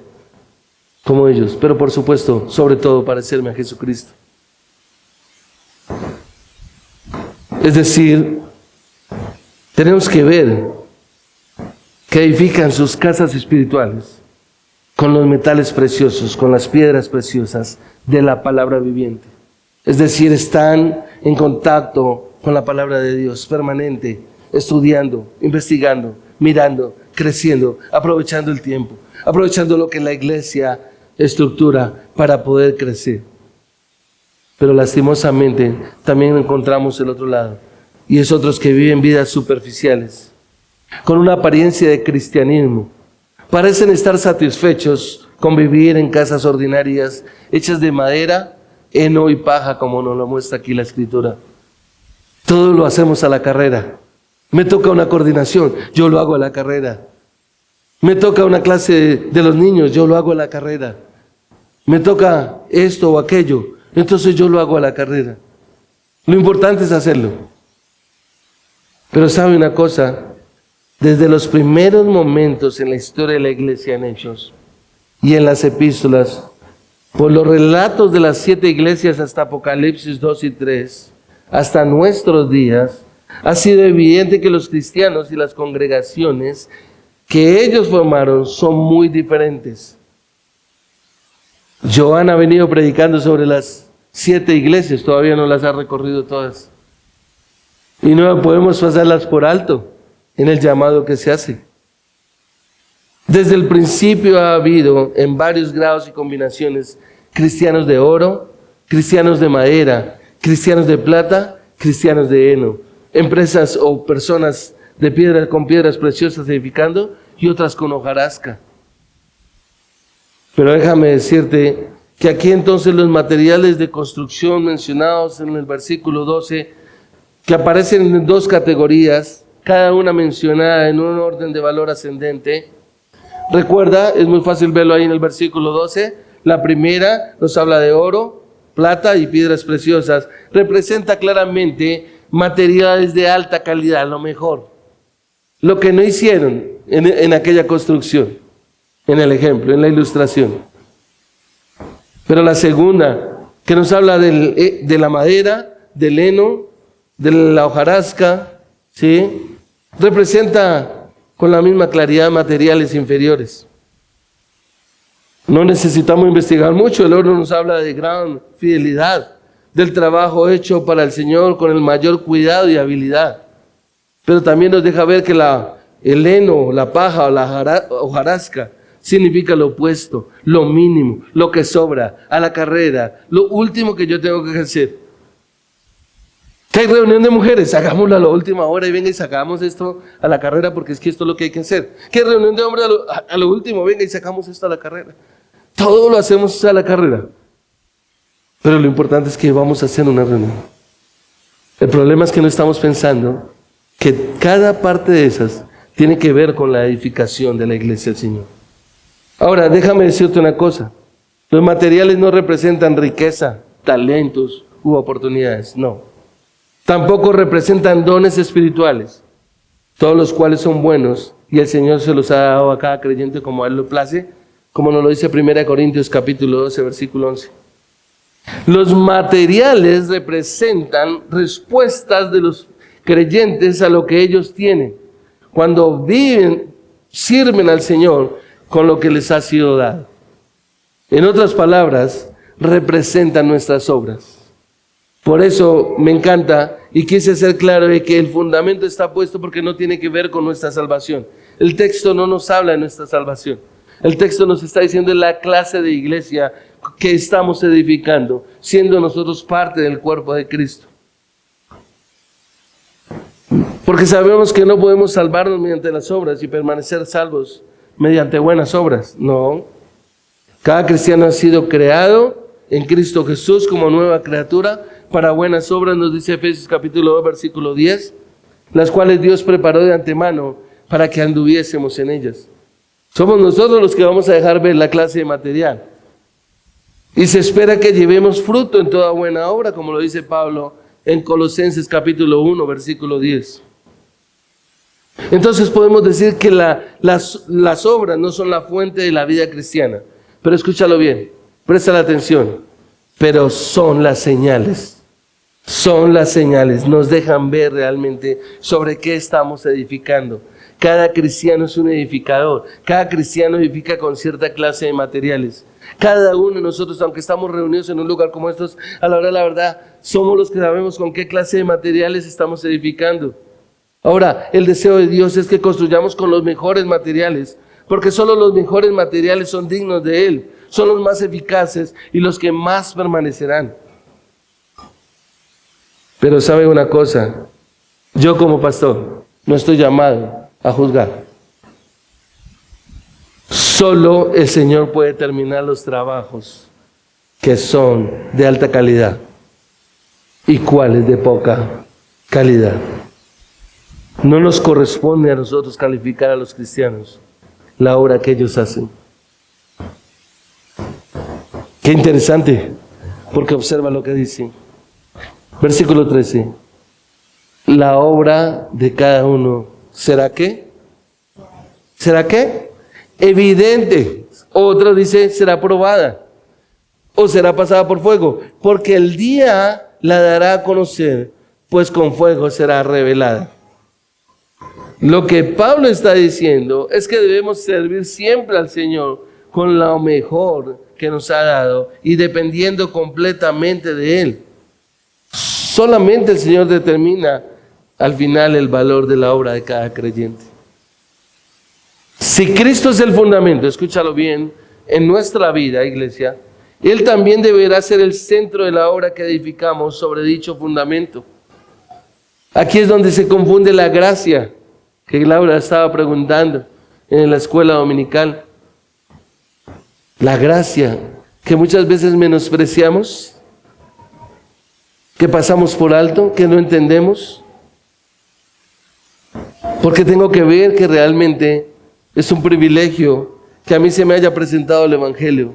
como ellos, pero por supuesto, sobre todo parecerme a Jesucristo. Es decir, tenemos que ver que edifican sus casas espirituales con los metales preciosos, con las piedras preciosas de la palabra viviente. Es decir, están en contacto con la palabra de Dios permanente, estudiando, investigando, mirando, creciendo, aprovechando el tiempo, aprovechando lo que la iglesia estructura para poder crecer. Pero lastimosamente también encontramos el otro lado, y es otros que viven vidas superficiales, con una apariencia de cristianismo. Parecen estar satisfechos con vivir en casas ordinarias, hechas de madera, heno y paja, como nos lo muestra aquí la Escritura. Todo lo hacemos a la carrera. Me toca una coordinación, yo lo hago a la carrera. Me toca una clase de los niños, yo lo hago a la carrera. Me toca esto o aquello, entonces yo lo hago a la carrera. Lo importante es hacerlo. Pero ¿sabe una cosa? Desde los primeros momentos en la historia de la iglesia en Hechos y en las epístolas, por los relatos de las 7 iglesias hasta Apocalipsis 2 y 3, hasta nuestros días, ha sido evidente que los cristianos y las congregaciones que ellos formaron son muy diferentes. Joan ha venido predicando sobre las 7 iglesias, todavía no las ha recorrido todas. Y no podemos pasarlas por alto en el llamado que se hace. Desde el principio ha habido, en varios grados y combinaciones, cristianos de oro, cristianos de madera, cristianos de plata, cristianos de heno, empresas o personas de piedra con piedras preciosas edificando y otras con hojarasca. Pero déjame decirte que aquí entonces los materiales de construcción mencionados en el versículo 12, que aparecen en 2 categorías, cada una mencionada en un orden de valor ascendente. Recuerda, es muy fácil verlo ahí en el versículo 12. La primera nos habla de oro, plata y piedras preciosas. Representa claramente materiales de alta calidad, lo mejor. Lo que no hicieron en aquella construcción, en el ejemplo, en la ilustración. Pero la segunda, que nos habla de la madera, del heno, de la hojarasca, ¿sí? Representa con la misma claridad materiales inferiores. No necesitamos investigar mucho, el oro nos habla de gran fidelidad, del trabajo hecho para el Señor con el mayor cuidado y habilidad. Pero también nos deja ver que el heno, la paja o la hojarasca significa lo opuesto, lo mínimo, lo que sobra, a la carrera, lo último que yo tengo que hacer. ¿Que hay reunión de mujeres? Hagámoslo a la última hora y venga y sacamos esto a la carrera porque es que esto es lo que hay que hacer. ¿Que hay reunión de hombres a lo último? Venga y sacamos esto a la carrera. Todo lo hacemos a la carrera. Pero lo importante es que vamos a hacer una reunión. El problema es que no estamos pensando que cada parte de esas tiene que ver con la edificación de la iglesia del Señor. Ahora, déjame decirte una cosa. Los materiales no representan riqueza, talentos u oportunidades, no. Tampoco representan dones espirituales, todos los cuales son buenos y el Señor se los ha dado a cada creyente como a Él lo place, como nos lo dice 1 Corintios capítulo 12, versículo 11. Los materiales representan respuestas de los creyentes a lo que ellos tienen, cuando viven, sirven al Señor con lo que les ha sido dado. En otras palabras, representan nuestras obras. Por eso me encanta y quise ser claro de que el fundamento está puesto porque no tiene que ver con nuestra salvación. El texto no nos habla de nuestra salvación. El texto nos está diciendo de la clase de iglesia que estamos edificando, siendo nosotros parte del cuerpo de Cristo. Porque sabemos que no podemos salvarnos mediante las obras y permanecer salvos mediante buenas obras. No. Cada cristiano ha sido creado en Cristo Jesús como nueva criatura para buenas obras, nos dice Efesios capítulo 2, versículo 10, las cuales Dios preparó de antemano para que anduviésemos en ellas. Somos nosotros los que vamos a dejar ver la clase de material. Y se espera que llevemos fruto en toda buena obra, como lo dice Pablo en Colosenses capítulo 1, versículo 10. Entonces podemos decir que las obras no son la fuente de la vida cristiana. Pero escúchalo bien, presta la atención. Pero son las señales. Son las señales, nos dejan ver realmente sobre qué estamos edificando. Cada cristiano es un edificador. Cada cristiano edifica con cierta clase de materiales. Cada uno de nosotros, aunque estamos reunidos en un lugar como estos, a la hora de la verdad, somos los que sabemos con qué clase de materiales estamos edificando. Ahora, el deseo de Dios es que construyamos con los mejores materiales, porque solo los mejores materiales son dignos de Él, son los más eficaces y los que más permanecerán. Pero sabe una cosa, yo como pastor no estoy llamado a juzgar. Solo el Señor puede terminar los trabajos que son de alta calidad y cuáles de poca calidad. No nos corresponde a nosotros calificar a los cristianos la obra que ellos hacen. Qué interesante, porque observa lo que dice. Versículo 13. La obra de cada uno, ¿será qué? ¿Será qué? Evidente. Otro dice, será probada o será pasada por fuego, porque el día la dará a conocer, pues con fuego será revelada. Lo que Pablo está diciendo es que debemos servir siempre al Señor con lo mejor que nos ha dado y dependiendo completamente de Él. Solamente el Señor determina al final el valor de la obra de cada creyente. Si Cristo es el fundamento, escúchalo bien, en nuestra vida, iglesia, Él también deberá ser el centro de la obra que edificamos sobre dicho fundamento. Aquí es donde se confunde la gracia que Laura estaba preguntando en la escuela dominical. La gracia que muchas veces menospreciamos, que pasamos por alto, que no entendemos. Porque tengo que ver que realmente es un privilegio que a mí se me haya presentado el Evangelio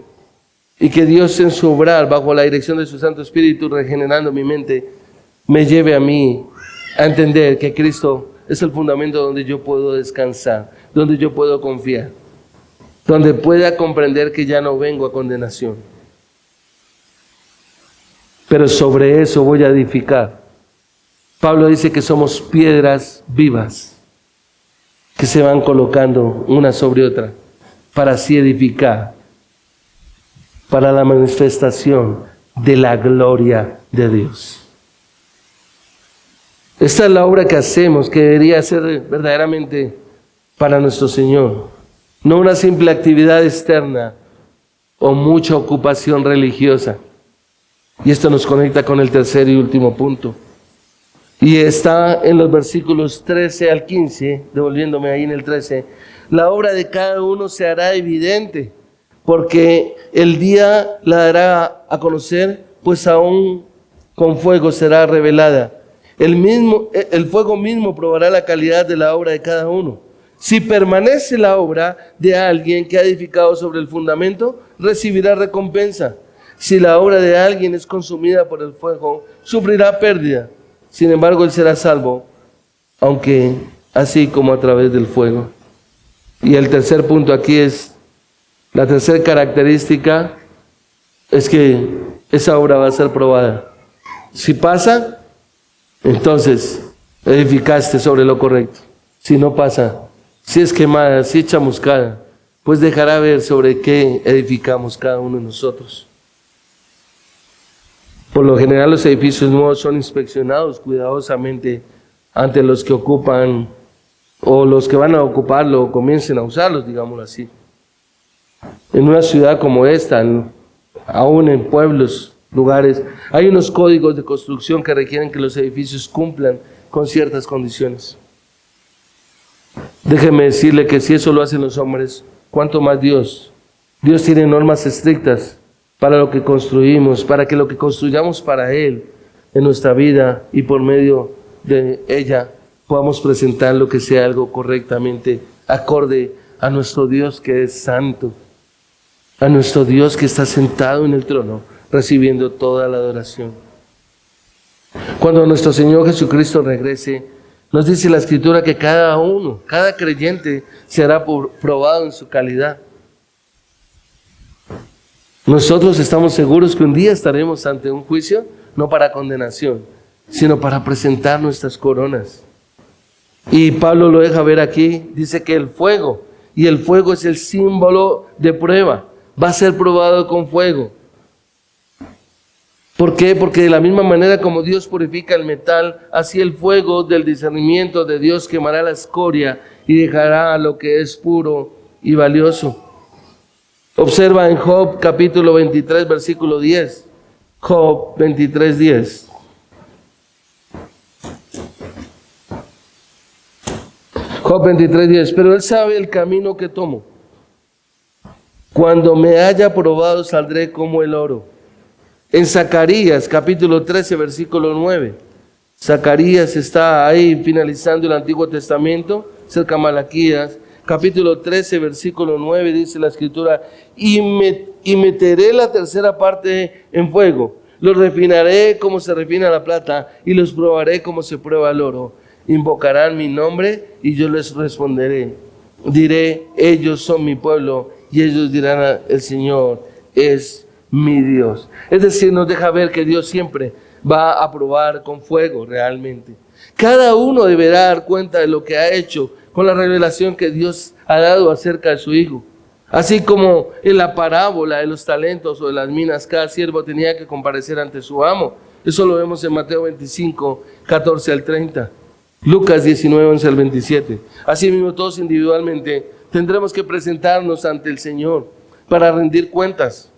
y que Dios en su obrar, bajo la dirección de su Santo Espíritu, regenerando mi mente, me lleve a mí a entender que Cristo es el fundamento donde yo puedo descansar, donde yo puedo confiar, donde pueda comprender que ya no vengo a condenación. Pero sobre eso voy a edificar. Pablo dice que somos piedras vivas que se van colocando una sobre otra para así edificar, para la manifestación de la gloria de Dios. Esta es la obra que hacemos, que debería ser verdaderamente para nuestro Señor, no una simple actividad externa o mucha ocupación religiosa. Y esto nos conecta con el tercer y último punto. Y está en los versículos 13 al 15, devolviéndome ahí en el 13. La obra de cada uno se hará evidente, porque el día la dará a conocer, pues aún con fuego será revelada. El fuego mismo probará la calidad de la obra de cada uno. Si permanece la obra de alguien que ha edificado sobre el fundamento, recibirá recompensa. Si la obra de alguien es consumida por el fuego, sufrirá pérdida. Sin embargo, él será salvo, aunque así como a través del fuego. Y el tercer punto aquí es, la tercera característica es que esa obra va a ser probada. Si pasa, entonces edificaste sobre lo correcto. Si no pasa, si es quemada, si es chamuscada, pues dejará ver sobre qué edificamos cada uno de nosotros. Por lo general los edificios nuevos son inspeccionados cuidadosamente ante los que ocupan o los que van a ocuparlo o comiencen a usarlos, digámoslo así. En una ciudad como esta, aún en pueblos, lugares, hay unos códigos de construcción que requieren que los edificios cumplan con ciertas condiciones. Déjeme decirle que si eso lo hacen los hombres, ¿cuánto más Dios? Dios tiene normas estrictas para lo que construimos, para que lo que construyamos para Él en nuestra vida y por medio de ella podamos presentar lo que sea algo correctamente acorde a nuestro Dios que es santo, a nuestro Dios que está sentado en el trono recibiendo toda la adoración. Cuando nuestro Señor Jesucristo regrese, nos dice la Escritura que cada uno, cada creyente será probado en su calidad. Nosotros estamos seguros que un día estaremos ante un juicio, no para condenación, sino para presentar nuestras coronas. Y Pablo lo deja ver aquí, dice que el fuego es el símbolo de prueba, va a ser probado con fuego. ¿Por qué? Porque de la misma manera como Dios purifica el metal, así el fuego del discernimiento de Dios quemará la escoria y dejará lo que es puro y valioso. Observa en Job capítulo 23, versículo 10. Job 23, 10. Job 23, 10. Pero Él sabe el camino que tomo. Cuando me haya probado, saldré como el oro. En Zacarías capítulo 13, versículo 9. Zacarías está ahí finalizando el Antiguo Testamento, cerca de Malaquías. Capítulo 13, versículo 9, dice la Escritura, y meteré la tercera parte en fuego, los refinaré como se refina la plata, y los probaré como se prueba el oro. Invocarán mi nombre, y yo les responderé. Diré, ellos son mi pueblo, y ellos dirán, el Señor es mi Dios. Es decir, nos deja ver que Dios siempre va a probar con fuego realmente. Cada uno deberá dar cuenta de lo que ha hecho con la revelación que Dios ha dado acerca de su Hijo. Así como en la parábola de los talentos o de las minas, cada siervo tenía que comparecer ante su amo. Eso lo vemos en Mateo 25, 14 al 30. Lucas 19, 11 al 27. Así mismo todos individualmente tendremos que presentarnos ante el Señor para rendir cuentas.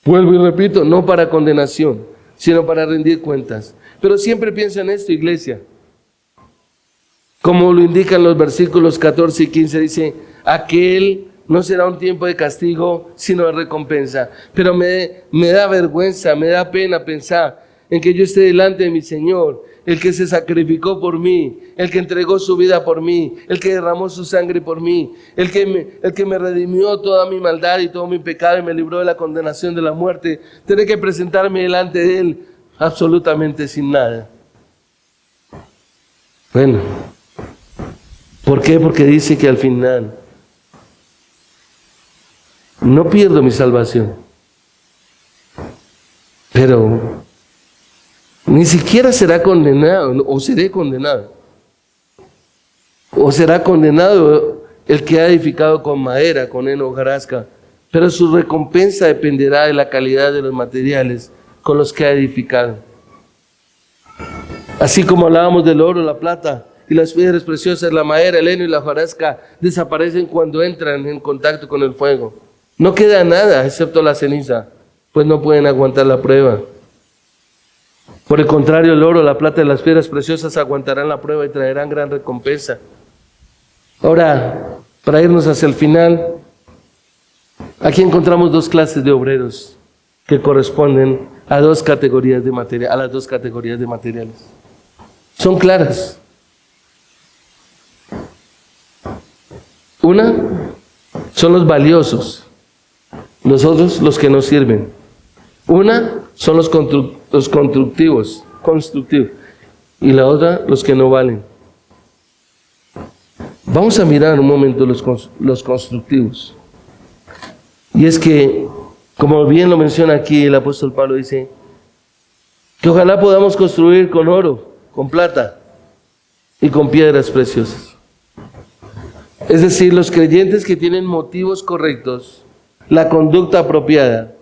Vuelvo y repito, no para condenación, sino para rendir cuentas. Pero siempre piensa en esto, iglesia. Como lo indican los versículos 14 y 15, dice, aquel no será un tiempo de castigo, sino de recompensa. Pero me da vergüenza, me da pena pensar en que yo esté delante de mi Señor, el que se sacrificó por mí, el que entregó su vida por mí, el que derramó su sangre por mí, el que me redimió toda mi maldad y todo mi pecado y me libró de la condenación de la muerte. Tener que presentarme delante de Él absolutamente sin nada. Bueno, ¿por qué? Porque dice que al final no pierdo mi salvación, pero ni siquiera será condenado o seré condenado. O será condenado el que ha edificado con madera, con heno, hojarasca, pero su recompensa dependerá de la calidad de los materiales con los que ha edificado. Así como hablábamos del oro, la plata y las piedras preciosas, la madera, el heno y la hojarasca desaparecen cuando entran en contacto con el fuego. No queda nada excepto la ceniza, pues no pueden aguantar la prueba. Por el contrario, el oro, la plata y las piedras preciosas aguantarán la prueba y traerán gran recompensa. Ahora, para irnos hacia el final, aquí encontramos dos clases de obreros que corresponden a dos categorías de materia, a las dos categorías de materiales. Son claras. Una son los valiosos, los otros los que no sirven. Una son los constructivos, y la otra los que no valen. Vamos a mirar un momento los constructivos. Y es que, como bien lo menciona aquí el apóstol Pablo, dice que ojalá podamos construir con oro, con plata y con piedras preciosas. Es decir, los creyentes que tienen motivos correctos, la conducta apropiada,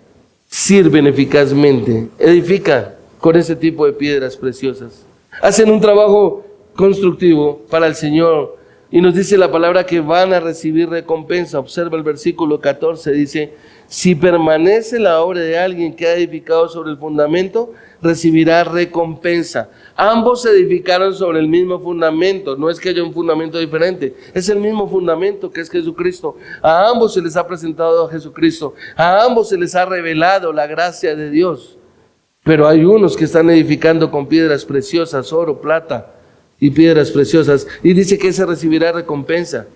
sirven eficazmente, edifican con ese tipo de piedras preciosas. Hacen un trabajo constructivo para el Señor y nos dice la palabra que van a recibir recompensa. Observa el versículo 14, dice: si permanece la obra de alguien que ha edificado sobre el fundamento, recibirá recompensa. Ambos se edificaron sobre el mismo fundamento, no es que haya un fundamento diferente, es el mismo fundamento que es Jesucristo. A ambos se les ha presentado a Jesucristo, a ambos se les ha revelado la gracia de Dios. Pero hay unos que están edificando con piedras preciosas, oro, plata y piedras preciosas, y dice que ese recibirá recompensa.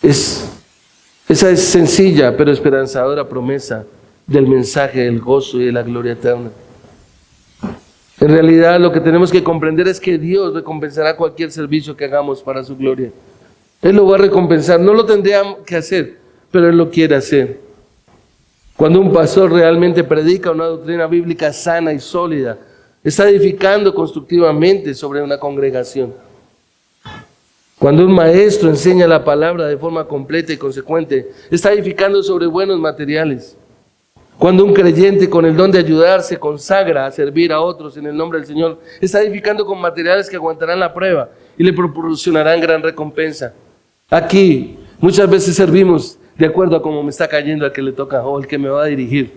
Esa es sencilla pero esperanzadora promesa del mensaje del gozo y de la gloria eterna. En realidad lo que tenemos que comprender es que Dios recompensará cualquier servicio que hagamos para su gloria. Él lo va a recompensar, no lo tendría que hacer, pero Él lo quiere hacer. Cuando un pastor realmente predica una doctrina bíblica sana y sólida, está edificando constructivamente sobre una congregación. Cuando un maestro enseña la palabra de forma completa y consecuente, está edificando sobre buenos materiales. Cuando un creyente con el don de ayudar se consagra a servir a otros en el nombre del Señor, está edificando con materiales que aguantarán la prueba y le proporcionarán gran recompensa. Aquí muchas veces servimos de acuerdo a cómo me está cayendo al que le toca o al que me va a dirigir.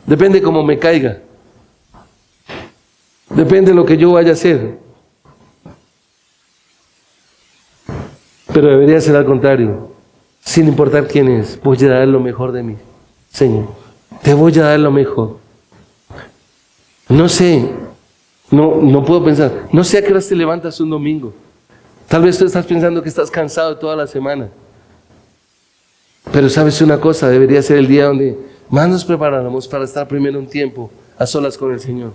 Depende cómo me caiga. Depende de lo que yo vaya a hacer. Pero debería ser al contrario. Sin importar quién es, voy a dar lo mejor de mí. Señor, te voy a dar lo mejor. No sé, no puedo pensar. No sé a qué hora te levantas un domingo. Tal vez tú estás pensando que estás cansado toda la semana. Pero sabes una cosa, debería ser el día donde más nos preparáramos para estar primero un tiempo a solas con el Señor,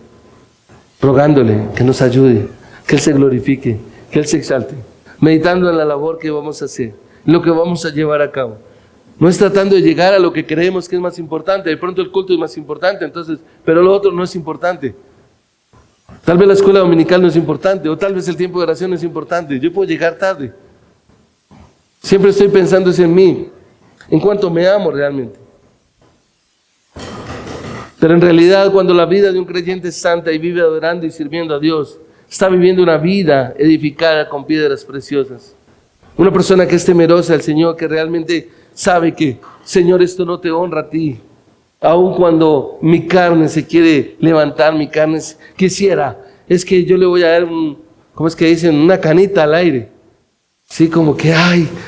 rogándole que nos ayude, que Él se glorifique, que Él se exalte, meditando en la labor que vamos a hacer, lo que vamos a llevar a cabo. No es tratando de llegar a lo que creemos que es más importante. De pronto el culto es más importante, entonces, pero lo otro no es importante. Tal vez la escuela dominical no es importante, o tal vez el tiempo de oración no es importante. Yo puedo llegar tarde. Siempre estoy pensando en mí, en cuanto me amo realmente. Pero en realidad, cuando la vida de un creyente es santa y vive adorando y sirviendo a Dios, está viviendo una vida edificada con piedras preciosas. Una persona que es temerosa del Señor, que realmente sabe que, Señor, esto no te honra a ti. Aun cuando mi carne se quiere levantar, mi carne quisiera, es que yo le voy a dar ¿cómo es que dicen? Una canita al aire. Sí, como que,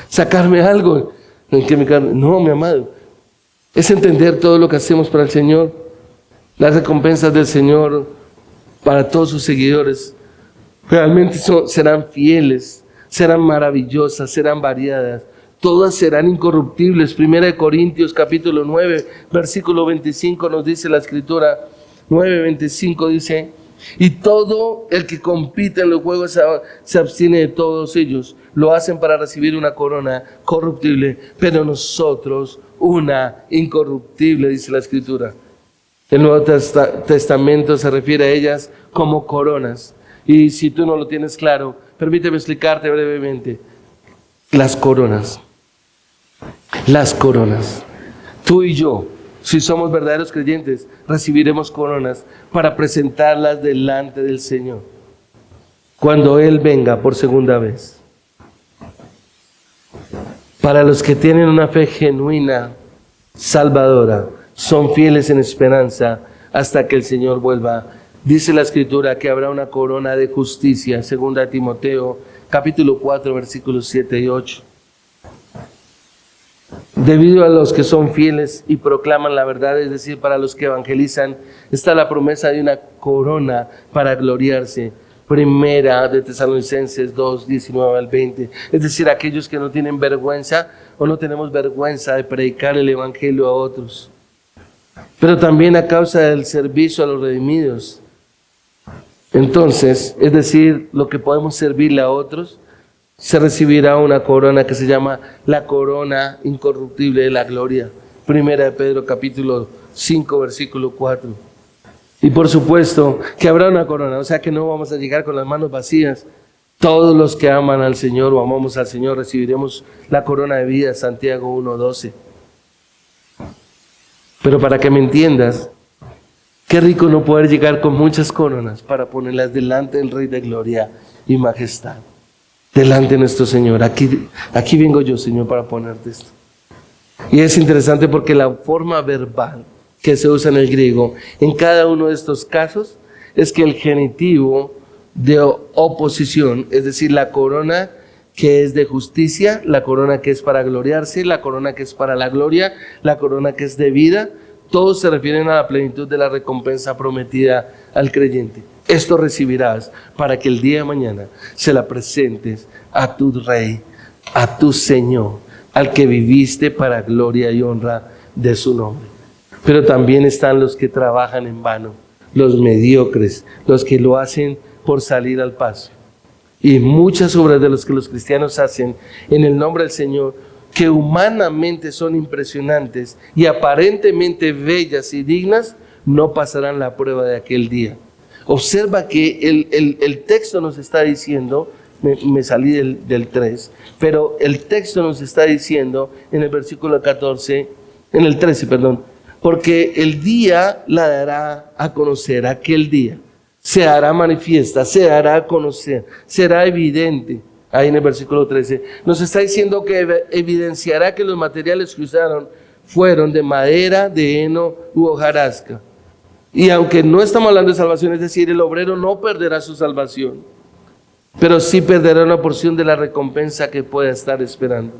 sacarme algo. En que mi carne, no, mi amado, es entender todo lo que hacemos para el Señor, las recompensas del Señor para todos sus seguidores. Realmente serán fieles, serán maravillosas, serán variadas. Todas serán incorruptibles. 1 Corintios capítulo 9, versículo 25 nos dice la Escritura, 9:25 dice: y todo el que compite en los juegos se abstiene de todos ellos. Lo hacen para recibir una corona corruptible, pero nosotros una incorruptible, dice la Escritura. El Nuevo Testamento se refiere a ellas como coronas. Y si tú no lo tienes claro, permíteme explicarte brevemente. Las coronas. Las coronas. Tú y yo, si somos verdaderos creyentes, recibiremos coronas para presentarlas delante del Señor cuando Él venga por segunda vez. Para los que tienen una fe genuina, salvadora, son fieles en esperanza hasta que el Señor vuelva. Dice la Escritura que habrá una corona de justicia, 2 Timoteo, capítulo 4, versículos 7 y 8. Debido a los que son fieles y proclaman la verdad, es decir, para los que evangelizan, está la promesa de una corona para gloriarse. 1 de Tesalonicenses 2, 19 al 20. Es decir, aquellos que no tienen vergüenza o no tenemos vergüenza de predicar el evangelio a otros. Pero también a causa del servicio a los redimidos. Entonces, es decir, lo que podemos servirle a otros, se recibirá una corona que se llama la corona incorruptible de la gloria. 1 de Pedro capítulo 5, versículo 4. Y por supuesto que habrá una corona, o sea que no vamos a llegar con las manos vacías. Todos los que aman al Señor o amamos al Señor recibiremos la corona de vida, Santiago 1:12. Pero para que me entiendas, qué rico no poder llegar con muchas coronas para ponerlas delante del Rey de Gloria y Majestad. Delante de nuestro Señor. Aquí vengo yo, Señor, para ponerte esto. Y es interesante porque la forma verbal que se usa en el griego, en cada uno de estos casos, es que el genitivo de oposición, es decir, la corona que es de justicia, la corona que es para gloriarse, la corona que es para la gloria, la corona que es de vida, todos se refieren a la plenitud de la recompensa prometida al creyente. Esto recibirás para que el día de mañana se la presentes a tu Rey, a tu Señor, al que viviste para gloria y honra de su nombre. Pero también están los que trabajan en vano, los mediocres, los que lo hacen por salir al paso. Y muchas obras de los que los cristianos hacen en el nombre del Señor, que humanamente son impresionantes y aparentemente bellas y dignas, no pasarán la prueba de aquel día. Observa que el texto nos está diciendo, me salí del 3, pero el texto nos está diciendo en el versículo 14, en el 13, perdón, porque el día la dará a conocer, aquel día se hará manifiesta, se hará a conocer, será evidente. Ahí en el versículo 13 nos está diciendo que evidenciará que los materiales que usaron fueron de madera, de heno u hojarasca. Y aunque no estamos hablando de salvación, es decir, el obrero no perderá su salvación, pero sí perderá una porción de la recompensa que pueda estar esperando.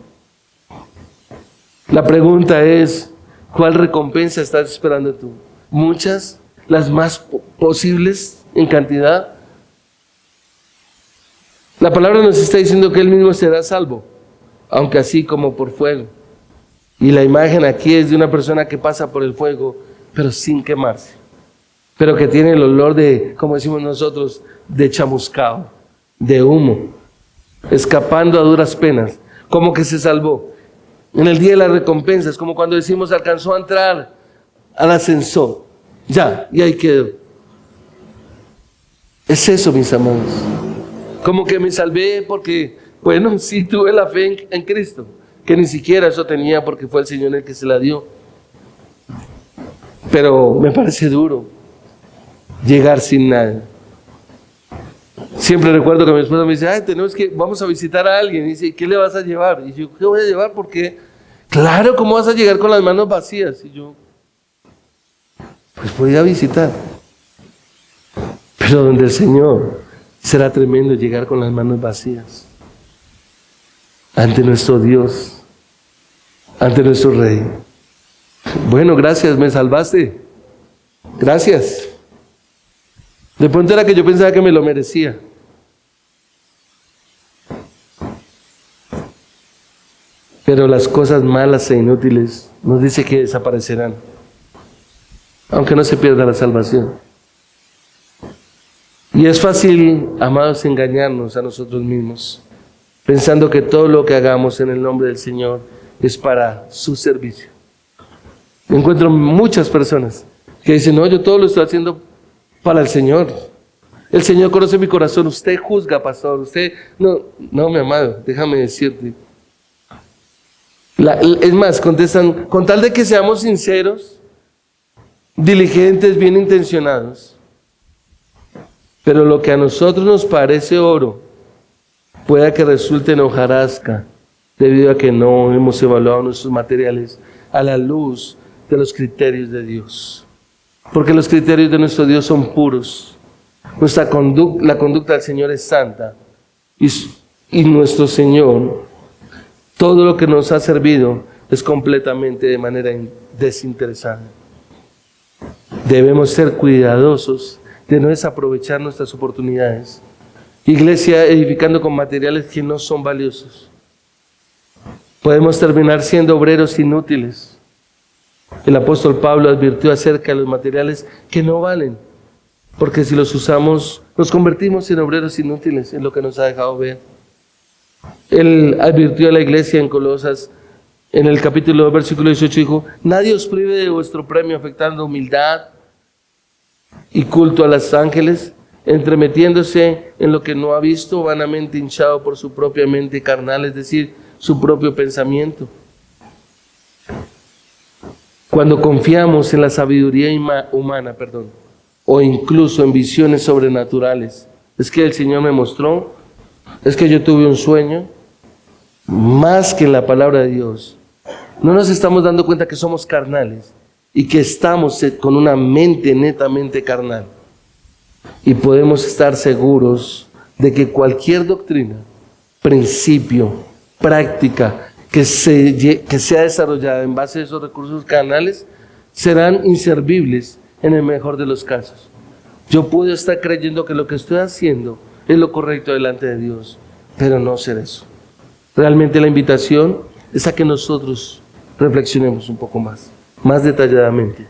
La pregunta es, ¿cuál recompensa estás esperando tú? ¿Muchas? ¿Las más posibles en cantidad? La palabra nos está diciendo que Él mismo será salvo, aunque así como por fuego. Y la imagen aquí es de una persona que pasa por el fuego, pero sin quemarse. Pero que tiene el olor de, como decimos nosotros, de chamuscado, de humo, escapando a duras penas, como que se salvó. En el día de la recompensa, es como cuando decimos alcanzó a entrar al ascensor, ya, y ahí quedó. Es eso, mis amados. Como que me salvé porque, bueno, sí tuve la fe en Cristo, que ni siquiera eso tenía porque fue el Señor el que se la dio. Pero me parece duro llegar sin nada. Siempre recuerdo que mi esposa me dice, vamos a visitar a alguien. Y dice, ¿qué le vas a llevar? Y yo, ¿qué voy a llevar? Porque, claro, ¿cómo vas a llegar con las manos vacías? Y yo, pues voy a visitar. Pero donde el Señor, será tremendo llegar con las manos vacías. Ante nuestro Dios, ante nuestro Rey. Bueno, gracias, me salvaste. Gracias. De pronto era que yo pensaba que me lo merecía. Pero las cosas malas e inútiles nos dice que desaparecerán, aunque no se pierda la salvación. Y es fácil, amados, engañarnos a nosotros mismos, pensando que todo lo que hagamos en el nombre del Señor es para su servicio. Encuentro muchas personas que dicen, no, yo todo lo estoy haciendo para el Señor. El Señor conoce mi corazón. Usted juzga, pastor. Usted, no, mi amado, déjame decirte. Es más, contestan, con tal de que seamos sinceros, diligentes, bien intencionados. Pero lo que a nosotros nos parece oro, pueda que resulte en hojarasca, debido a que no hemos evaluado nuestros materiales a la luz de los criterios de Dios. Porque los criterios de nuestro Dios son puros. La conducta del Señor es santa. Y nuestro Señor, todo lo que nos ha servido es completamente de manera desinteresada. Debemos ser cuidadosos de no desaprovechar nuestras oportunidades. Iglesia edificando con materiales que no son valiosos. Podemos terminar siendo obreros inútiles. El apóstol Pablo advirtió acerca de los materiales que no valen, porque si los usamos, nos convertimos en obreros inútiles, en lo que nos ha dejado ver. Él advirtió a la iglesia en Colosas, en el capítulo 2, versículo 18, dijo, nadie os prive de vuestro premio afectando humildad y culto a los ángeles, entremetiéndose en lo que no ha visto, vanamente hinchado por su propia mente carnal, es decir, su propio pensamiento. Cuando confiamos en la sabiduría humana, o incluso en visiones sobrenaturales, es que el Señor me mostró, es que yo tuve un sueño, más que en la palabra de Dios, no nos estamos dando cuenta que somos carnales y que estamos con una mente netamente carnal. Y podemos estar seguros de que cualquier doctrina, principio, práctica que sea desarrollada en base a esos recursos carnales serán inservibles en el mejor de los casos. Yo puedo estar creyendo que lo que estoy haciendo es lo correcto delante de Dios, pero no ser eso. Realmente la invitación es a que nosotros reflexionemos un poco más detalladamente,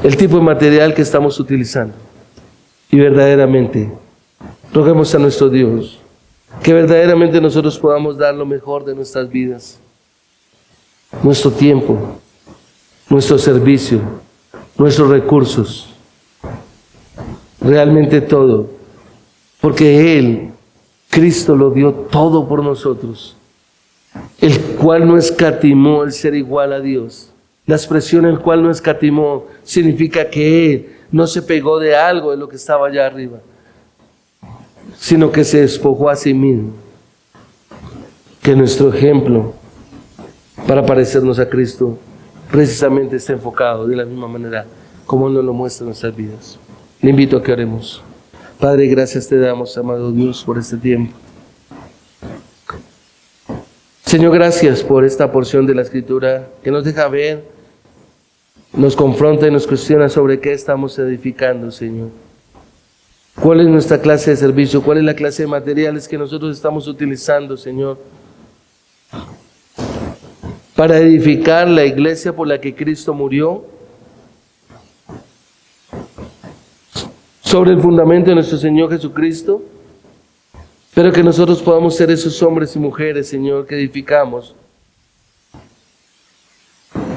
el tipo de material que estamos utilizando. Y verdaderamente, roguemos a nuestro Dios que verdaderamente nosotros podamos dar lo mejor de nuestras vidas, nuestro tiempo, nuestro servicio, nuestros recursos, realmente todo, porque Él, Cristo, lo dio todo por nosotros, el cual no escatimó el ser igual a Dios. La expresión el cual no escatimó significa que Él no se pegó de algo de lo que estaba allá arriba, sino que se despojó a sí mismo. Que nuestro ejemplo para parecernos a Cristo precisamente está enfocado de la misma manera como Él nos lo muestra en nuestras vidas. Le invito a que oremos. Padre, gracias te damos, amado Dios, por este tiempo. Señor, gracias por esta porción de la Escritura que nos deja ver, nos confronta y nos cuestiona sobre qué estamos edificando, Señor. ¿Cuál es nuestra clase de servicio? ¿Cuál es la clase de materiales que nosotros estamos utilizando, Señor, para edificar la iglesia por la que Cristo murió? Sobre el fundamento de nuestro Señor Jesucristo, pero que nosotros podamos ser esos hombres y mujeres, Señor, que edificamos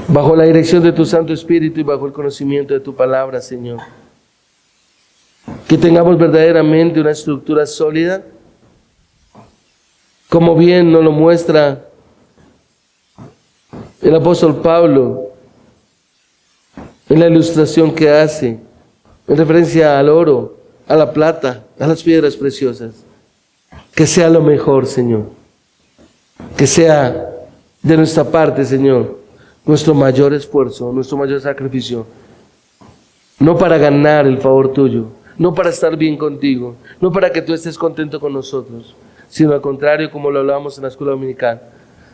bajo la dirección de tu Santo Espíritu y bajo el conocimiento de tu palabra, Señor. Que tengamos verdaderamente una estructura sólida, como bien nos lo muestra el apóstol Pablo en la ilustración que hace en referencia al oro, a la plata, a las piedras preciosas. Que sea lo mejor, Señor. Que sea de nuestra parte, Señor, nuestro mayor esfuerzo, nuestro mayor sacrificio. No para ganar el favor tuyo, no para estar bien contigo, no para que tú estés contento con nosotros, sino al contrario, como lo hablábamos en la escuela dominical,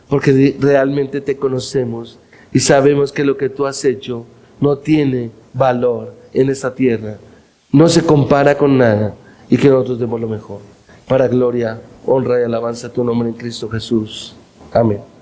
porque realmente te conocemos y sabemos que lo que tú has hecho no tiene valor en esta tierra, no se compara con nada, y que nosotros demos lo mejor. Para gloria, honra y alabanza a tu nombre en Cristo Jesús. Amén.